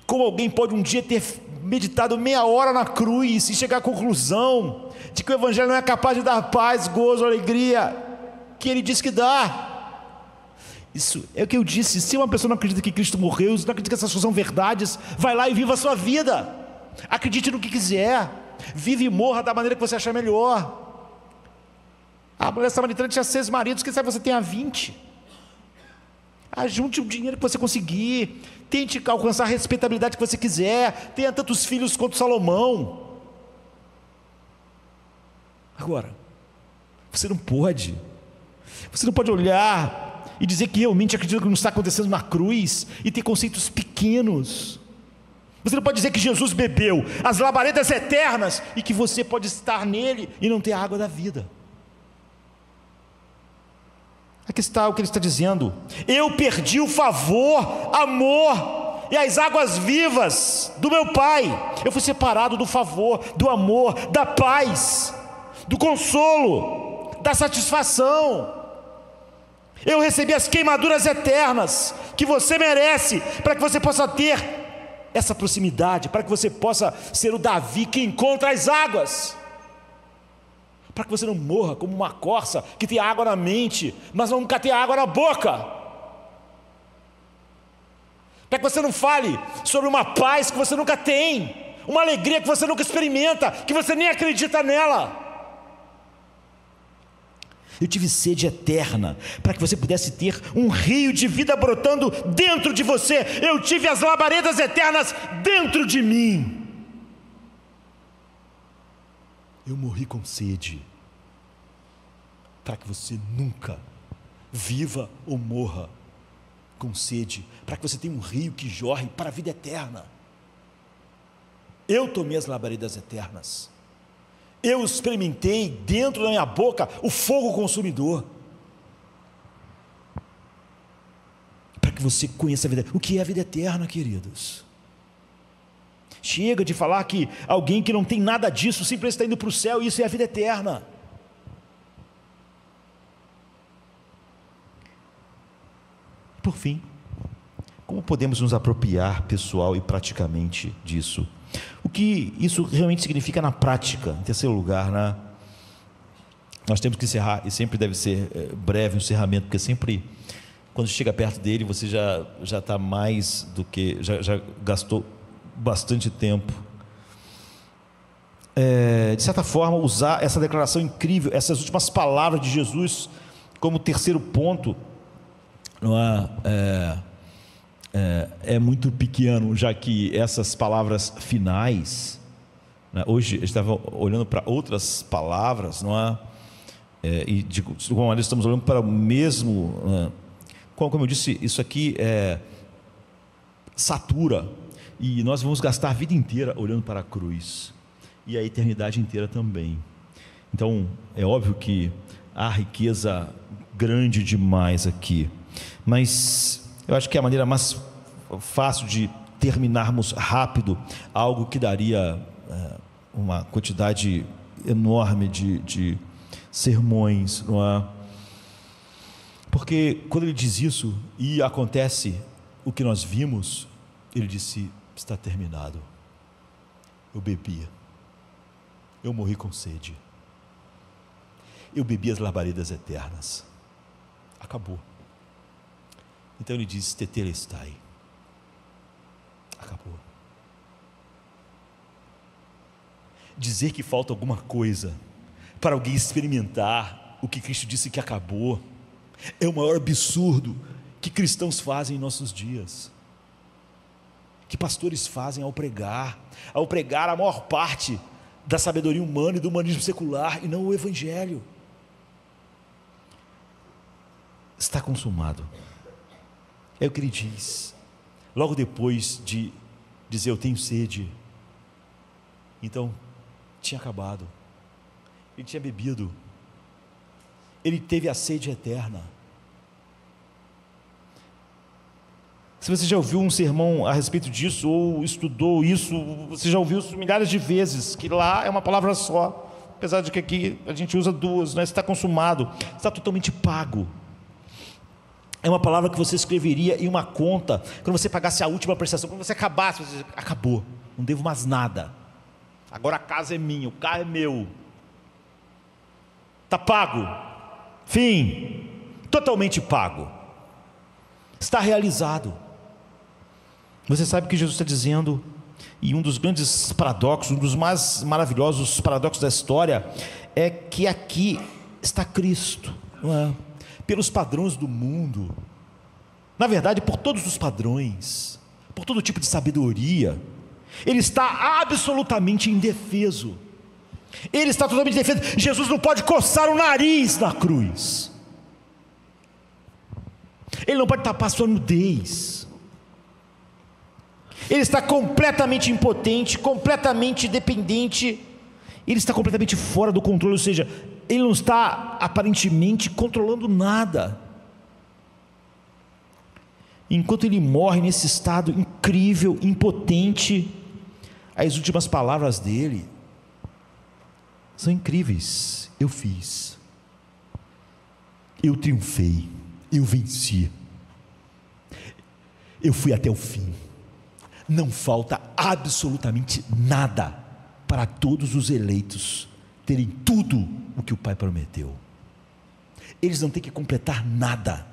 Como alguém pode um dia ter meditado meia hora na cruz e chegar à conclusão de que o Evangelho não é capaz de dar paz, gozo, alegria, que ele diz que dá? Isso é o que eu disse. Se uma pessoa não acredita que Cristo morreu, não acredita que essas coisas são verdades, vai lá e viva a sua vida, acredite no que quiser, vive e morra da maneira que você achar melhor. A mulher samaritana tinha 6 maridos, quem sabe você tenha 20. Ajunte o dinheiro que você conseguir, tente alcançar a respeitabilidade que você quiser, tenha tantos filhos quanto Salomão. Agora, você não pode olhar e dizer que realmente acredita que não está acontecendo na cruz e ter conceitos pequenos. Você não pode dizer que Jesus bebeu as labaredas eternas e que você pode estar nele e não ter a água da vida. Aqui está o que ele está dizendo: eu perdi o favor, amor e as águas vivas do meu Pai. Eu fui separado do favor, do amor, da paz, do consolo, da satisfação. Eu recebi as queimaduras eternas que você merece, para que você possa ter essa proximidade, para que você possa ser o Davi que encontra as águas, para que você não morra como uma corça que tem água na mente, mas nunca tem água na boca, para que você não fale sobre uma paz que você nunca tem, uma alegria que você nunca experimenta, que você nem acredita nela. Eu tive sede eterna, para que você pudesse ter um rio de vida brotando dentro de você. Eu tive as labaredas eternas dentro de mim. Eu morri com sede, para que você nunca viva ou morra com sede, para que você tenha um rio que jorre para a vida eterna. Eu tomei as labaredas eternas, eu experimentei dentro da minha boca o fogo consumidor, para que você conheça a vida. O que é a vida eterna, queridos? Chega de falar que alguém que não tem nada disso simplesmente está indo para o céu, e isso é a vida eterna. Por fim, como podemos nos apropriar pessoal e praticamente disso? O que isso realmente significa na prática? Em terceiro lugar, né? Nós temos que encerrar, e sempre deve ser breve o encerramento, porque sempre, quando chega perto dele, você já está mais do que, já gastou bastante tempo. De certa forma, usar essa declaração incrível, essas últimas palavras de Jesus, como terceiro ponto, não é? é muito pequeno, já que essas palavras finais, né, hoje eu estava olhando para outras palavras, não é? E de alguma maneira estamos olhando para o mesmo, como eu disse, isso aqui satura, e nós vamos gastar a vida inteira olhando para a cruz, e a eternidade inteira também. Então é óbvio que há riqueza grande demais aqui, mas eu acho que é a maneira mais fácil de terminarmos rápido algo que daria uma quantidade enorme de sermões, não é? Porque quando ele diz isso e acontece o que nós vimos, ele disse: está terminado. Eu bebia, eu morri com sede, eu bebi as labaredas eternas, acabou. Então ele diz: tetelestai, acabou. Dizer que falta alguma coisa para alguém experimentar o que Cristo disse que acabou é o maior absurdo que cristãos fazem em nossos dias, que pastores fazem ao pregar a maior parte da sabedoria humana e do humanismo secular, e não o evangelho. Está consumado, é o que ele diz logo depois de dizer: eu tenho sede. Então tinha acabado, ele tinha bebido, ele teve a sede eterna. Se você já ouviu um sermão a respeito disso, ou estudou isso, você já ouviu isso milhares de vezes, que lá é uma palavra só, apesar de que aqui a gente usa duas, né? Está consumado, está totalmente pago. É uma palavra que você escreveria em uma conta quando você pagasse a última prestação, quando você acabasse, você diz: acabou, não devo mais nada, agora a casa é minha, o carro é meu, está pago, fim, totalmente pago, está realizado. Você sabe o que Jesus está dizendo, e um dos grandes paradoxos, um dos mais maravilhosos paradoxos da história, é que aqui está Cristo, não é? Pelos padrões do mundo, na verdade por todos os padrões, por todo tipo de sabedoria, ele está absolutamente indefeso, ele está totalmente indefeso. Jesus não pode coçar o nariz na cruz, ele não pode tapar sua nudez, ele está completamente impotente, completamente dependente, ele está completamente fora do controle, ou seja, ele não está aparentemente controlando nada. Enquanto ele morre nesse estado incrível, impotente, as últimas palavras dele são incríveis: eu fiz, eu triunfei, eu venci, eu fui até o fim, não falta absolutamente nada para todos os eleitos terem tudo o que o Pai prometeu. Eles não têm que completar nada.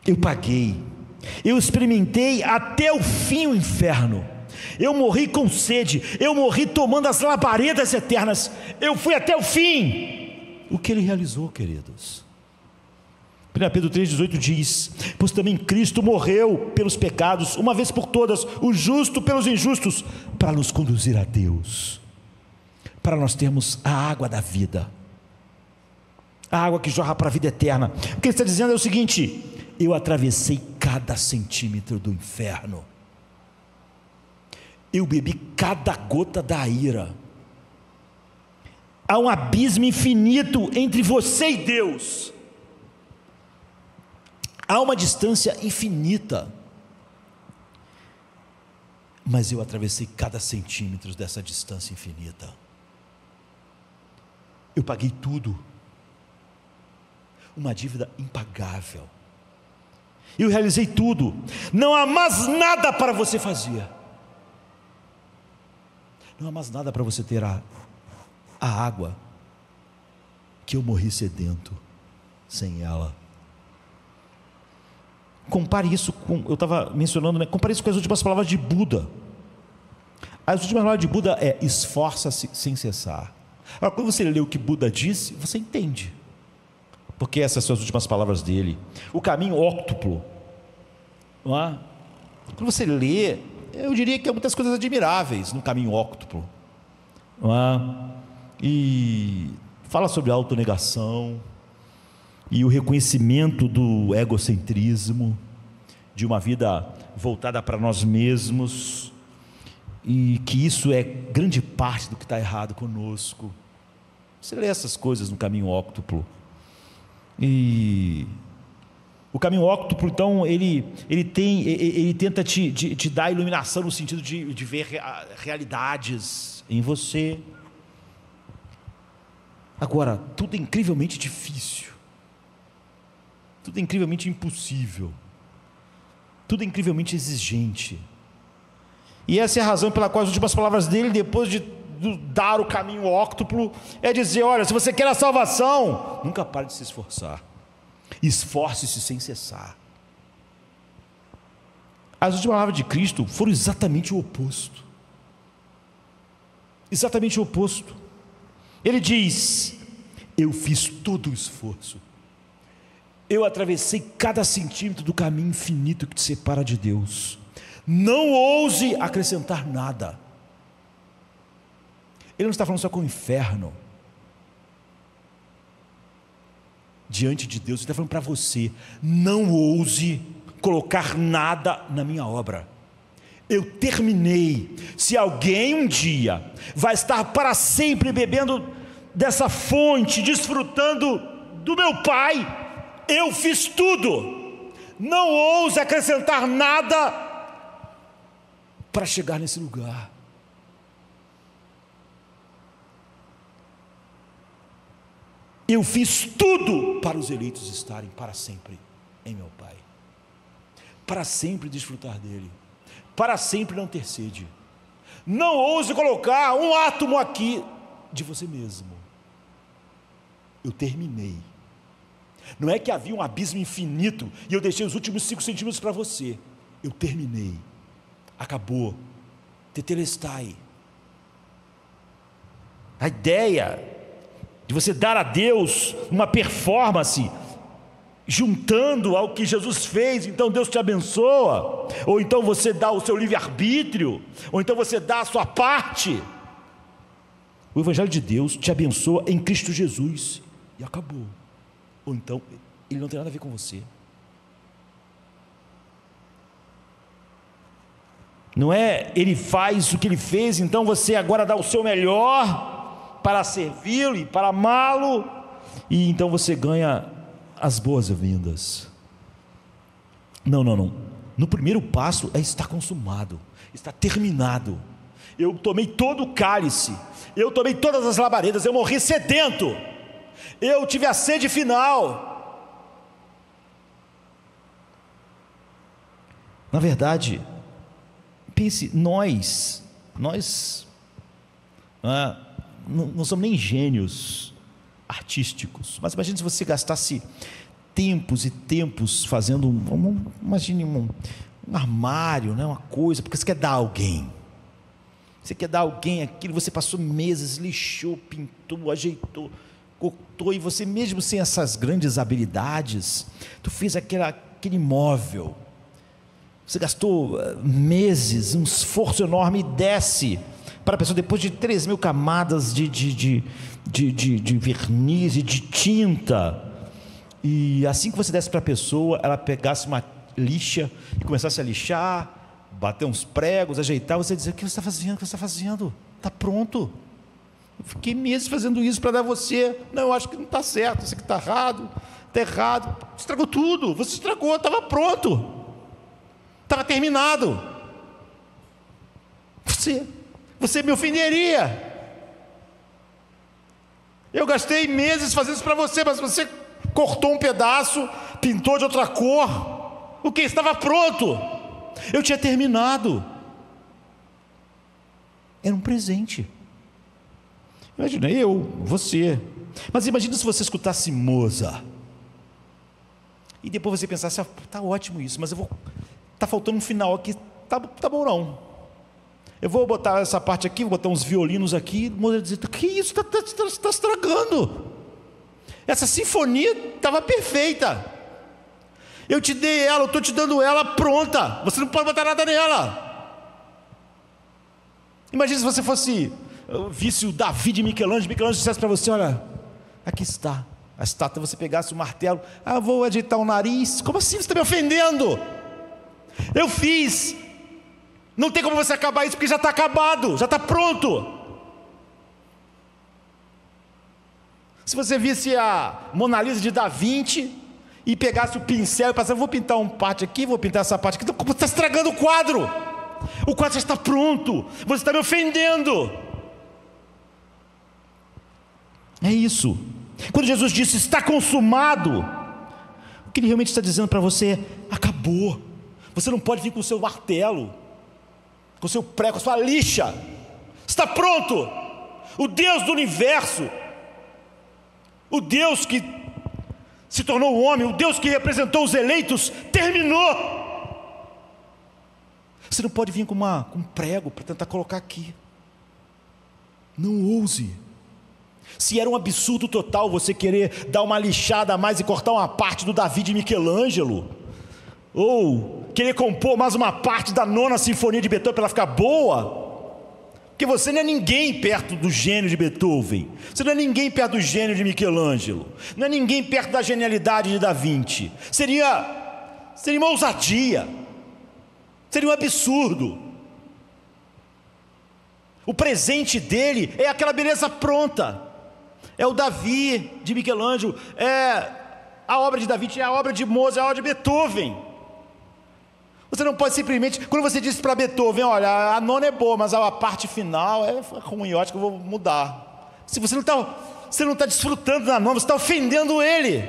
Eu paguei, eu experimentei até o fim o inferno, eu morri com sede, eu morri tomando as labaredas eternas, eu fui até o fim. O que ele realizou, queridos? 1 Pedro 3,18 diz: pois também Cristo morreu pelos pecados, uma vez por todas, o justo pelos injustos, para nos conduzir a Deus, para nós termos a água da vida, a água que jorra para a vida eterna. O que ele está dizendo é o seguinte: eu atravessei cada centímetro do inferno, eu bebi cada gota da ira, há um abismo infinito entre você e Deus, há uma distância infinita, mas eu atravessei cada centímetro dessa distância infinita, eu paguei tudo, uma dívida impagável, eu realizei tudo, não há mais nada para você fazer, não há mais nada para você ter a água que eu morri sedento sem ela. Compare isso com, eu estava mencionando, né? Compare isso com as últimas palavras de Buda. As últimas palavras de Buda é: esforça-se sem cessar. Agora, quando você lê o que Buda disse, você entende, porque essas são as últimas palavras dele. O caminho óctuplo não é? Quando você lê, eu diria que há muitas coisas admiráveis no caminho óctuplo, não é? E fala sobre a autonegação e o reconhecimento do egocentrismo, de uma vida voltada para nós mesmos, e que isso é grande parte do que está errado conosco. Você lê essas coisas no caminho óctuplo. E o caminho óctuplo, então, ele tenta te dar iluminação no sentido de ver realidades em você. Agora, tudo é incrivelmente difícil, tudo é incrivelmente impossível, tudo é incrivelmente exigente. E essa é a razão pela qual as últimas palavras dele, depois de dar o caminho óctuplo, é dizer: olha, se você quer a salvação, nunca pare de se esforçar, esforce-se sem cessar. As últimas palavras de Cristo foram exatamente o oposto. Exatamente o oposto. Ele diz: eu fiz todo o esforço, eu atravessei cada centímetro do caminho infinito que te separa de Deus, não ouse acrescentar nada. Ele não está falando só com o inferno diante de Deus, ele está falando para você: não ouse colocar nada na minha obra, eu terminei. Se alguém um dia vai estar para sempre bebendo dessa fonte, desfrutando do meu Pai, eu fiz tudo, não ouse acrescentar nada para chegar nesse lugar. Eu fiz tudo para os eleitos estarem para sempre em meu Pai, para sempre desfrutar dele, para sempre não ter sede. Não ouse colocar um átomo aqui de você mesmo. Eu terminei. Não é que havia um abismo infinito e eu deixei os últimos 5 centímetros para você. Eu terminei. Acabou. Tetelestai. A ideia de você dar a Deus uma performance, juntando ao que Jesus fez, então Deus te abençoa, ou então você dá o seu livre-arbítrio, ou então você dá a sua parte. O Evangelho de Deus te abençoa em Cristo Jesus, e acabou. Ou então, ele não tem nada a ver com você. Não é, ele faz o que ele fez, então você agora dá o seu melhor para servi-lo e para amá-lo, e então você ganha as boas-vindas. Não. No primeiro passo é estar consumado, está terminado. Eu tomei todo o cálice, eu tomei todas as labaredas, eu morri sedento, eu tive a sede final. Na verdade, pense, nós não somos nem gênios artísticos, mas imagine se você gastasse tempos e tempos fazendo imagine um armário, né, uma coisa, porque você quer dar a alguém, aquilo, você passou meses, lixou, pintou, ajeitou, cortou, e você mesmo sem essas grandes habilidades, tu fez aquele móvel, você gastou meses, um esforço enorme, e desce para a pessoa, depois de 3.000 camadas de verniz e de tinta, e assim que você desse para a pessoa, ela pegasse uma lixa e começasse a lixar, bater uns pregos, ajeitar, você dizer: o que você está fazendo? O que você está fazendo? Está pronto. Eu fiquei meses fazendo isso para dar a você. Não, eu acho que não está certo, isso aqui está errado, está errado. Estragou tudo, você estragou, estava pronto, estava terminado. Você me ofenderia. Eu gastei meses fazendo isso para você, mas você cortou um pedaço, pintou de outra cor. O que? Estava pronto. Eu tinha terminado. Era um presente. Imagina, você. Mas imagina se você escutasse Mozart. E depois você pensasse: está ótimo isso, mas está faltando um final aqui. Tá bom não. Eu vou botar essa parte aqui, vou botar uns violinos aqui. Mozart dizia: que isso, está estragando. Essa sinfonia estava perfeita. Eu te dei ela, eu estou te dando ela pronta. Você não pode botar nada nela. Imagina se você fosse, visse o Davi de Michelangelo. Michelangelo dissesse para você: olha, aqui está a estátua. Você pegasse o martelo: vou ajeitar o nariz. Como assim? Você está me ofendendo? Eu fiz. Não tem como você acabar isso, porque já está acabado, já está pronto. Se você visse a Mona Lisa de Da Vinci e pegasse o pincel e passasse: vou pintar uma parte aqui, vou pintar essa parte aqui, então, como você está estragando o quadro? O quadro já está pronto, você está me ofendendo. É isso. Quando Jesus disse está consumado, o que ele realmente está dizendo para você é: acabou. Você não pode vir com o seu martelo, com o seu prego, com a sua lixa. Está pronto. O Deus do universo, o Deus que se tornou homem, o Deus que representou os eleitos, terminou. Você não pode vir com um prego para tentar colocar aqui. Não ouse. Se era um absurdo total você querer dar uma lixada a mais e cortar uma parte do Davi de Michelangelo, ou querer compor mais uma parte da 9ª Sinfonia de Beethoven para ela ficar boa, porque você não é ninguém perto do gênio de Beethoven, você não é ninguém perto do gênio de Michelangelo, não é ninguém perto da genialidade de Da Vinci. Seria uma ousadia, seria um absurdo. O presente dele é aquela beleza pronta, é o Davi de Michelangelo, é a obra de Da Vinci, é a obra de Mozart, é a obra de Beethoven. Você não pode simplesmente, quando você disse para Beethoven: olha, a 9ª é boa, mas a parte final é ruim, eu acho que eu vou mudar. Se você não está desfrutando da 9ª, você está ofendendo ele.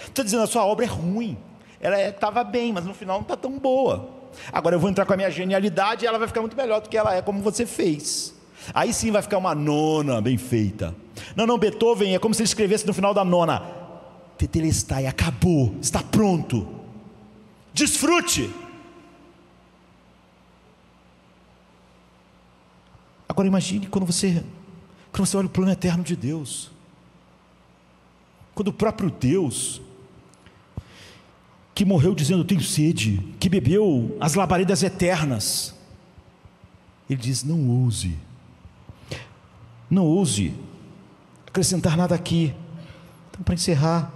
Estou dizendo: a sua obra é ruim, ela estava bem, mas no final não está tão boa. Agora eu vou entrar com a minha genialidade e ela vai ficar muito melhor do que ela é, como você fez. Aí sim vai ficar uma 9ª bem feita. Não, Beethoven é como se ele escrevesse no final da 9ª: Tetelestai, acabou, está pronto, desfrute. Agora imagine quando você olha o plano eterno de Deus, quando o próprio Deus, que morreu dizendo: eu tenho sede, que bebeu as labaredas eternas, ele diz: não ouse acrescentar nada aqui. Então, para encerrar,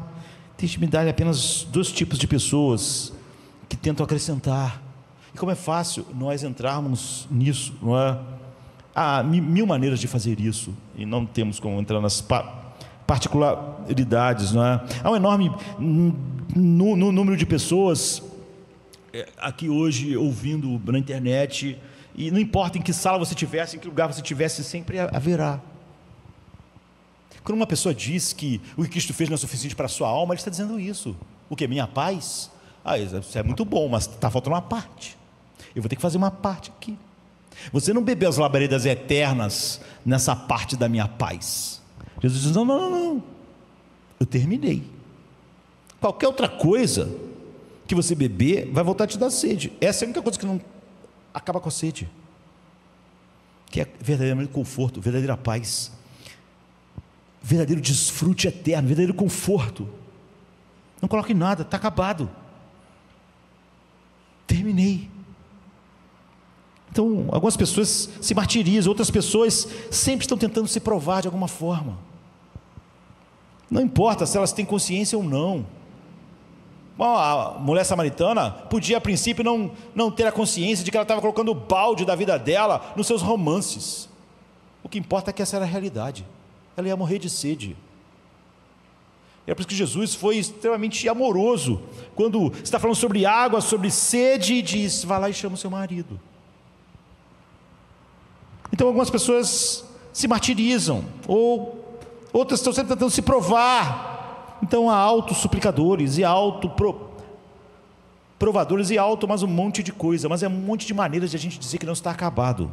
deixe-me dar apenas 2 tipos de pessoas que tentam acrescentar. E como é fácil nós entrarmos nisso, não é? Há 1000 maneiras de fazer isso, e não temos como entrar nas particularidades, não é? Há um enorme número de pessoas aqui hoje ouvindo na internet, e não importa em que sala você estivesse, em que lugar você estivesse, sempre haverá. Quando uma pessoa diz que o que Cristo fez não é suficiente para a sua alma, ele está dizendo isso. O que? Minha paz? Isso é muito bom, mas está faltando uma parte. Eu vou ter que fazer uma parte aqui. Você não bebeu as labaredas eternas nessa parte da minha paz. Jesus diz: não, eu terminei. Qualquer outra coisa que você beber vai voltar a te dar sede. Essa é a única coisa que não acaba com a sede, que é verdadeiramente conforto, verdadeira paz, verdadeiro desfrute eterno, verdadeiro conforto. Não coloque nada, está acabado, terminei. Então, algumas pessoas se martirizam, outras pessoas sempre estão tentando se provar de alguma forma. Não importa se elas têm consciência ou não. Bom, a mulher samaritana podia a princípio não ter a consciência de que ela estava colocando o balde da vida dela nos seus romances. O que importa é que essa era a realidade. Ela ia morrer de sede. É por isso que Jesus foi extremamente amoroso quando está falando sobre água, sobre sede, e diz: vá lá e chama o seu marido. Então algumas pessoas se martirizam, ou outras estão sempre tentando se provar. Então há autossuplicadores e autoprovadores e mais um monte de coisa, mas é um monte de maneiras de a gente dizer que não está acabado.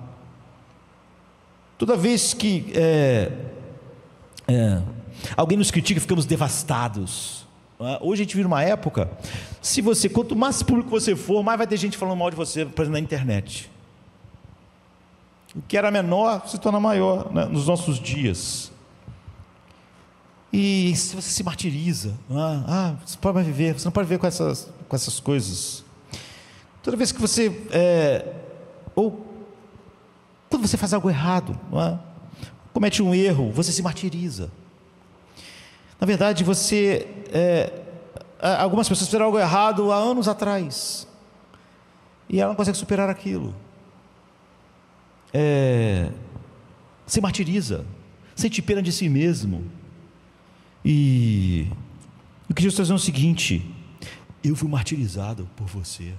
Toda vez que alguém nos critica, ficamos devastados. Hoje a gente vive numa época, quanto mais público você for, mais vai ter gente falando mal de você, por exemplo, na internet. O que era menor se torna maior, né, nos nossos dias. E se você se martiriza, você não pode viver com com essas coisas. Toda vez que você, ou quando você faz algo errado, não é? Comete um erro, você se martiriza. Na verdade, algumas pessoas fizeram algo errado há anos atrás, e ela não consegue superar aquilo. Se martiriza, sente pena de si mesmo. E o que Jesus está dizendo é o seguinte: eu fui martirizado por você.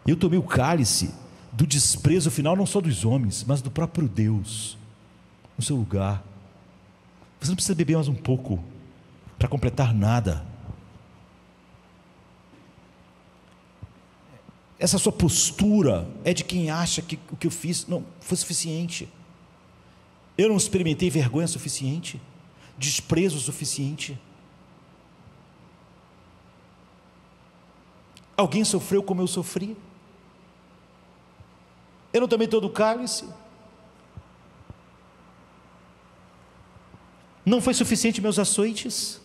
Eu tomei o cálice do desprezo final, não só dos homens, mas do próprio Deus, no seu lugar. Você não precisa beber mais um pouco para completar nada. Essa sua postura é de quem acha que o que eu fiz não foi suficiente. Eu não experimentei vergonha suficiente, desprezo suficiente. Alguém sofreu como eu sofri? Eu não tomei todo o cálice? Não foi suficiente meus açoites?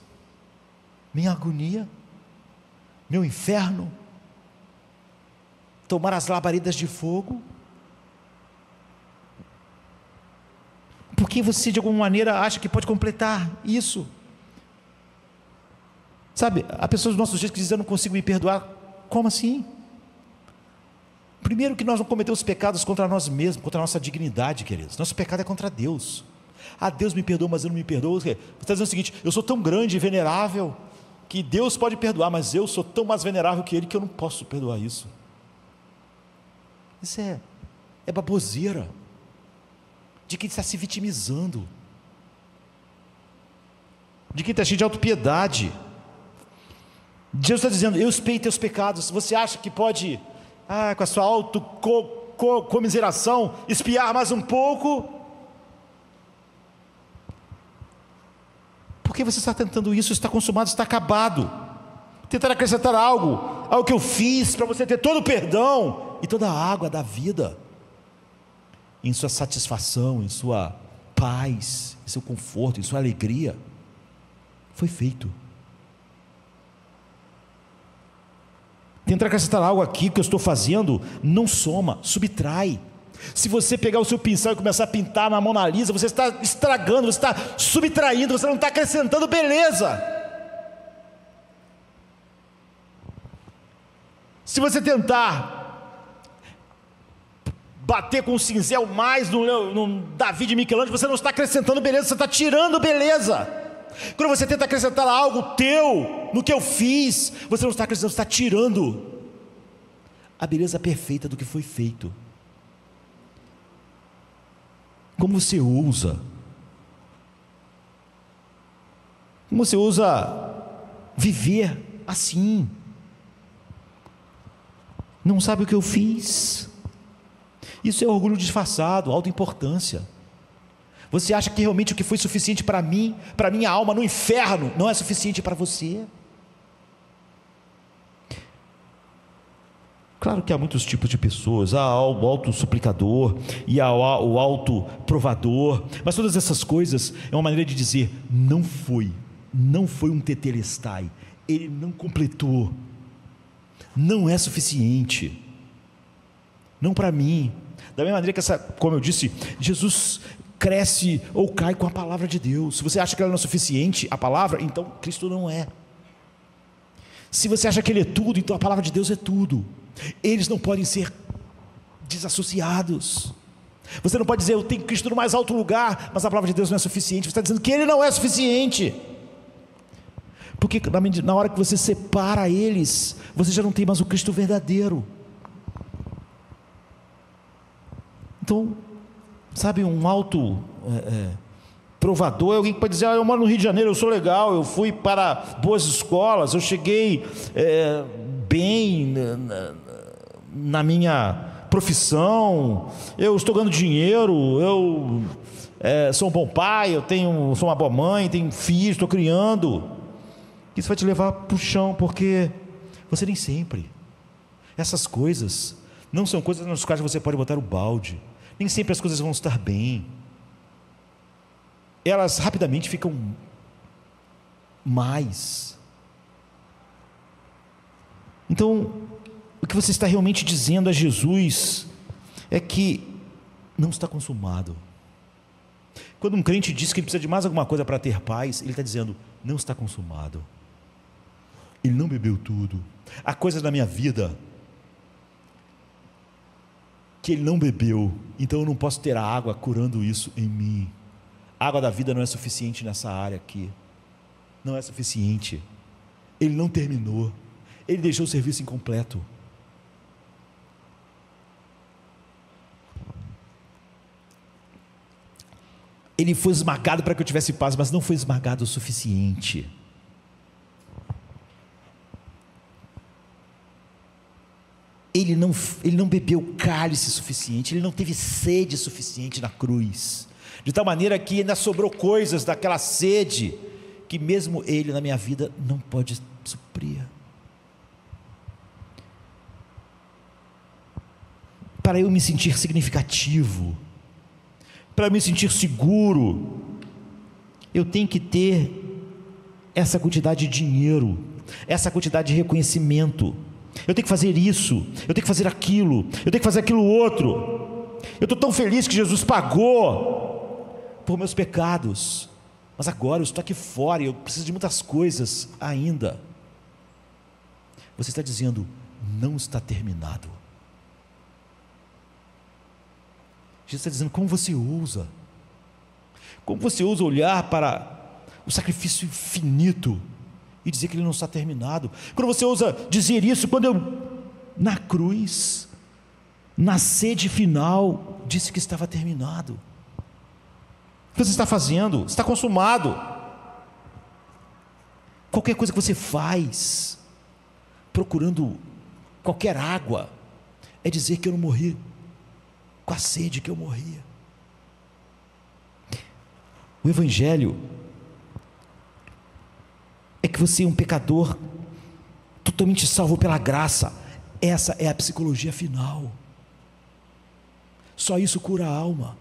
Minha agonia? Meu inferno? Tomar as labaredas de fogo? Porque você de alguma maneira acha que pode completar isso? Sabe, há pessoas dos nossos dias que dizem: eu não consigo me perdoar. Como assim? Primeiro que nós não cometemos pecados contra nós mesmos, contra a nossa dignidade, queridos. Nosso pecado é contra Deus. Deus me perdoa, mas eu não me perdoo. Você está dizendo o seguinte: eu sou tão grande e venerável que Deus pode perdoar, mas eu sou tão mais venerável que Ele que eu não posso perdoar isso. Isso é baboseira de quem está se vitimizando, de quem está cheio de autopiedade. Jesus está dizendo: eu expiei teus pecados. Você acha que pode, com a sua autocomiseração, expiar mais um pouco? Por que você está tentando isso? Está consumado, está acabado. Tentar acrescentar algo ao que eu fiz, para você ter todo o perdão e toda a água da vida, em sua satisfação, em sua paz, em seu conforto, em sua alegria, foi feito. Tentar acrescentar algo aqui que eu estou fazendo não soma, subtrai. Se você pegar o seu pincel e começar a pintar na Mona Lisa, você está estragando, você está subtraindo, você não está acrescentando beleza. Se você tentar bater com o cinzel mais no Davi de Michelangelo, você não está acrescentando beleza, você está tirando beleza. Quando você tenta acrescentar algo teu no que eu fiz, você não está acrescentando, você está tirando a beleza perfeita do que foi feito. Como você ousa? Como você ousa viver assim? Não sabe o que eu fiz? Isso é orgulho disfarçado, autoimportância. Você acha que realmente o que foi suficiente para mim, para minha alma no inferno, não é suficiente para você? Claro que há muitos tipos de pessoas. Há o auto-suplicador e há o auto-provador, mas todas essas coisas é uma maneira de dizer: não foi um tetelestai, ele não completou, não é suficiente, não para mim. Da mesma maneira que como eu disse, Jesus cresce ou cai com a palavra de Deus. Se você acha que ela não é suficiente, a palavra, então Cristo não é. Se você acha que Ele é tudo, então a palavra de Deus é tudo. Eles não podem ser desassociados. Você não pode dizer: eu tenho Cristo no mais alto lugar, mas a palavra de Deus não é suficiente. Você está dizendo que Ele não é suficiente, porque na hora que você separa eles, você já não tem mais o Cristo verdadeiro. Então, sabe, um provador é alguém que pode dizer: eu moro no Rio de Janeiro, eu sou legal, eu fui para boas escolas, eu cheguei bem na minha profissão, eu estou ganhando dinheiro, eu sou um bom pai, sou uma boa mãe, tenho filhos, estou criando. Isso vai te levar para o chão, porque você nem sempre. Essas coisas não são coisas nas quais você pode botar o balde. Nem sempre as coisas vão estar bem. Elas rapidamente ficam mais. Então, o que você está realmente dizendo a Jesus é que não está consumado. Quando um crente diz que ele precisa de mais alguma coisa para ter paz, ele está dizendo, não está consumado. Ele não bebeu tudo. Há coisas na minha vida que ele não bebeu, então eu não posso ter a água curando isso em mim. A água da vida não é suficiente nessa área aqui. Não é suficiente. Ele não terminou. Ele deixou o serviço incompleto. Ele foi esmagado para que eu tivesse paz, mas não foi esmagado o suficiente. Ele não bebeu cálice suficiente, ele não teve sede suficiente na cruz, de tal maneira que ainda sobrou coisas daquela sede, que mesmo ele na minha vida não pode suprir. Para eu me sentir significativo, para eu me sentir seguro, eu tenho que ter essa quantidade de dinheiro, essa quantidade de reconhecimento. Eu tenho que fazer isso, eu tenho que fazer aquilo, eu tenho que fazer aquilo outro. Eu estou tão feliz que Jesus pagou por meus pecados, mas agora eu estou aqui fora e eu preciso de muitas coisas ainda. Você está dizendo, não está terminado. Jesus está dizendo, como você ousa olhar para o sacrifício infinito e dizer que ele não está terminado? Quando você ousa dizer isso, quando eu, na cruz, na sede final, disse que estava terminado. O que você está fazendo? Está consumado. Qualquer coisa que você faz, procurando qualquer água, é dizer que eu não morri com a sede que eu morria. O Evangelho é que você é um pecador totalmente salvo pela graça. Essa é a psicologia final. Só isso cura a alma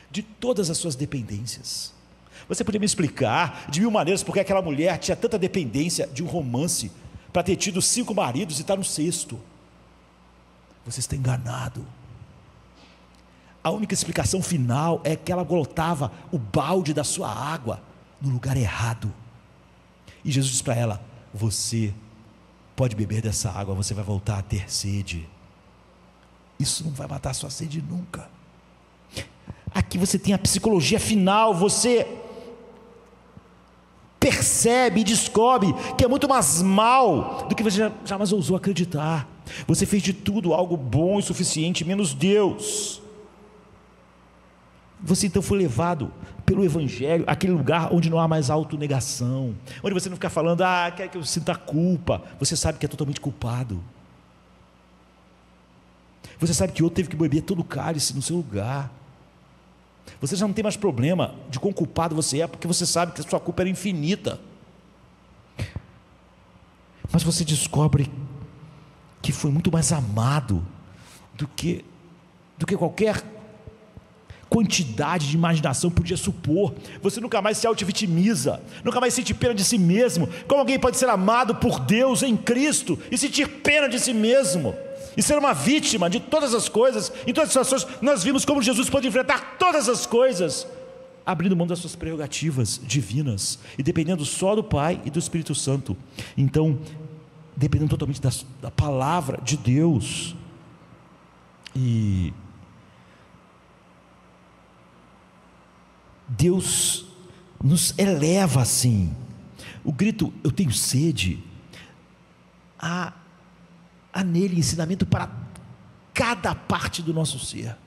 de todas as suas dependências. Você poderia me explicar de mil maneiras porque aquela mulher tinha tanta dependência de um romance para ter tido 5 maridos e estar no 6º. Você está enganado. A única explicação final é que ela botava o balde da sua água no lugar errado. E Jesus diz para ela, você pode beber dessa água, você vai voltar a ter sede. Isso não vai matar a sua sede nunca. Aqui você tem a psicologia final, você percebe e descobre que é muito mais mal do que você jamais ousou acreditar. Você fez de tudo algo bom e suficiente, menos Deus. Você então foi levado pelo Evangelho àquele lugar onde não há mais autonegação, onde você não fica falando, quer que eu sinta culpa. Você sabe que é totalmente culpado. Você sabe que outro teve que beber todo o cálice no seu lugar. Você já não tem mais problema de quão culpado você é, porque você sabe que a sua culpa era infinita. Mas você descobre que foi muito mais amado do que qualquer quantidade de imaginação podia supor. Você nunca mais se auto-vitimiza, nunca mais sente pena de si mesmo. Como alguém pode ser amado por Deus em Cristo e sentir pena de si mesmo e ser uma vítima de todas as coisas? Em todas as situações nós vimos como Jesus pode enfrentar todas as coisas, abrindo mão das suas prerrogativas divinas e dependendo só do Pai e do Espírito Santo. Então, dependendo totalmente da palavra de Deus. E Deus nos eleva assim. O grito, eu tenho sede, há nele ensinamento para cada parte do nosso ser.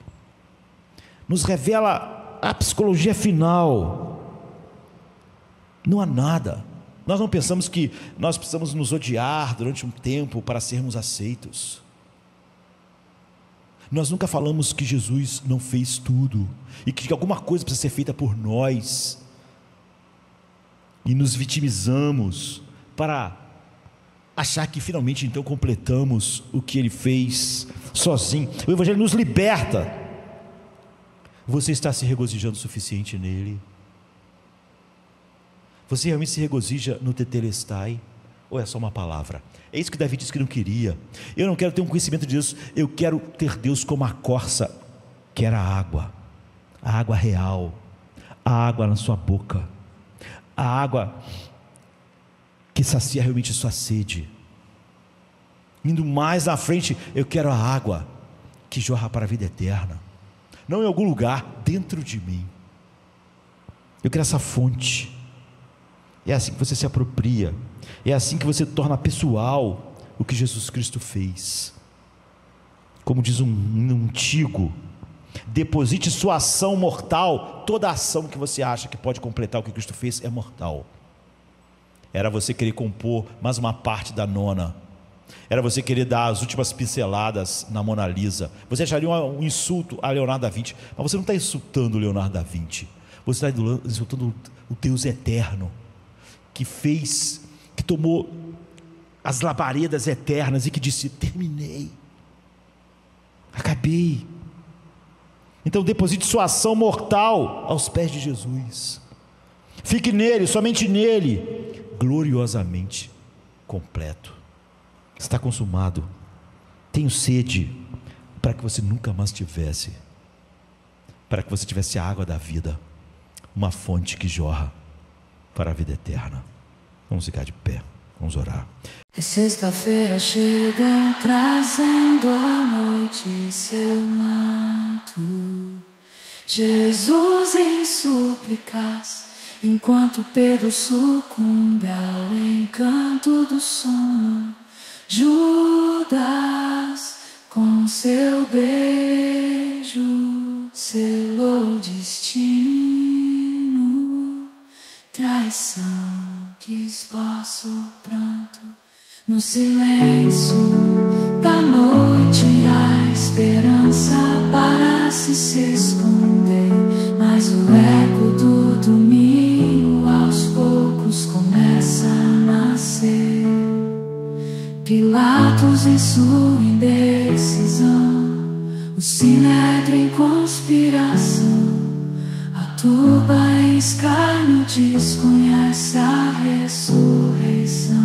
Nos revela a psicologia final. Não há nada. Nós não pensamos que nós precisamos nos odiar durante um tempo para sermos aceitos. Nós nunca falamos que Jesus não fez tudo e que alguma coisa precisa ser feita por nós, e nos vitimizamos para achar que finalmente então completamos o que Ele fez sozinho. O Evangelho nos liberta. Você está se regozijando o suficiente nele? Você realmente se regozija no Tetelestai, ou é só uma palavra? É isso que Davi disse que não queria. Eu não quero ter um conhecimento de Deus, eu quero ter Deus como a corça, que era a água real, a água na sua boca, a água que sacia realmente sua sede. Indo mais na frente, eu quero a água que jorra para a vida eterna, não em algum lugar, dentro de mim. Eu quero essa fonte. É assim que você se apropria, é assim que você torna pessoal o que Jesus Cristo fez. Como diz um antigo: deposite sua ação mortal. Toda ação que você acha que pode completar o que Cristo fez é mortal. Era você querer compor mais uma parte da nona, era você querer dar as últimas pinceladas na Mona Lisa. Você acharia um insulto a Leonardo da Vinci, mas você não está insultando o Leonardo da Vinci, você está insultando o Deus eterno, que fez, que tomou as labaredas eternas e que disse: terminei, acabei. Então deposite sua ação mortal aos pés de Jesus, fique nele, somente nele, gloriosamente completo. Está consumado. Tenho sede, para que você nunca mais tivesse, para que você tivesse a água da vida, uma fonte que jorra para a vida eterna. Vamos ficar de pé, vamos orar. É sexta-feira chega trazendo a noite em seu manto, Jesus em súplicas, enquanto Pedro sucumbe ao encanto do sono. Judas, com seu beijo, selou o destino. Traição que esboça o pranto no silêncio da noite. A esperança parece se esconder, mas o eco do domingo aos poucos começa a nascer. Pilatos em sua indecisão, o sinédrio em conspiração, a turba em escárnio desconhece a ressurreição.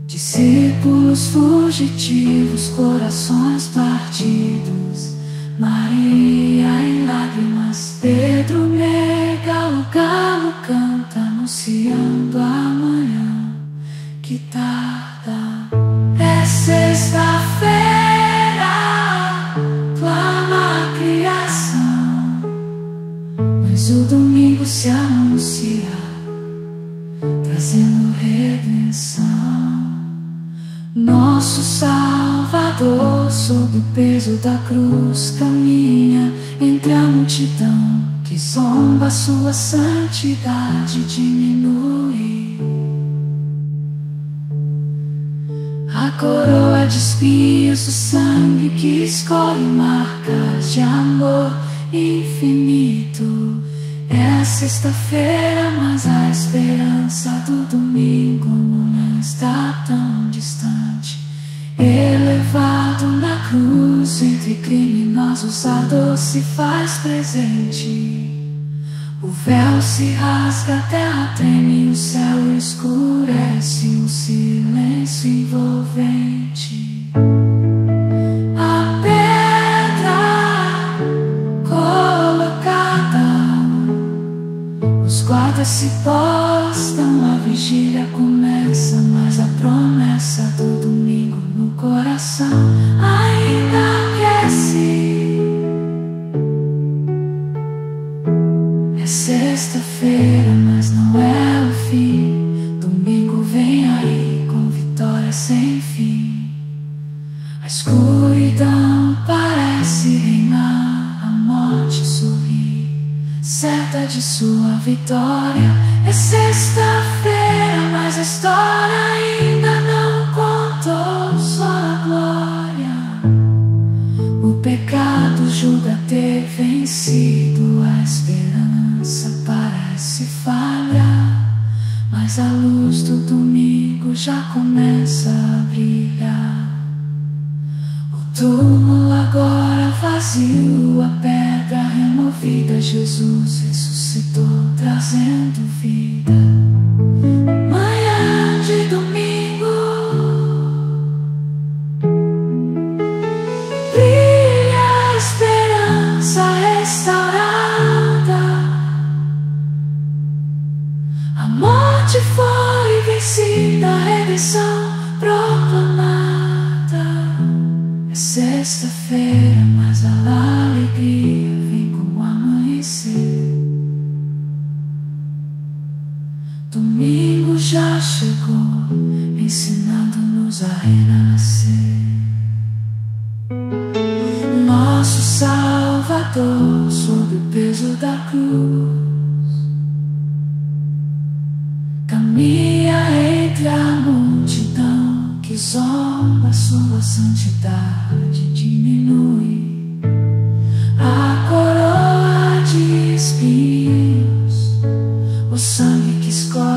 Discípulos fugitivos, corações partidos, Maria em lágrimas, Pedro nega, o galo canta anunciando amanhã que tarda. É sexta-feira, clama a criação, mas o domingo se anuncia, trazendo redenção. Nosso Salvador, sob o peso da cruz, caminha entre a multidão que zomba, sua santidade diminui. A coroa de espinhos, o sangue que escolhe marcas de amor infinito. É a sexta-feira, mas a esperança do domingo não está tão distante. Elevado na cruz, entre criminosos a dor se faz presente. O véu se rasga, a terra treme, o céu escurece, um silêncio envolvente. A pedra colocada, os guardas se postam, a vigília começa, mas a promessa do domingo no coração ainda aquece. É sexta-feira, mas não é o fim. Domingo vem aí com vitória sem fim. A escuridão parece reinar, a morte sorri, certa de sua vitória. É sexta-feira, mas a história ainda não contou, só a glória. O pecado julga ter vencido, a esperança parece falhar, mas a luz do domingo já começa a brilhar. O túmulo agora vazio, a pedra removida, Jesus ressuscitou trazendo vida. Manhã sexta-feira, mas a alegria vem com o amanhecer. Domingo já chegou, ensinando-nos a renascer. Nosso Salvador, sob o peso da cruz, caminha entre a multidão que zomba, sua santidade diminui. A coroa de espinhos, o sangue que escorre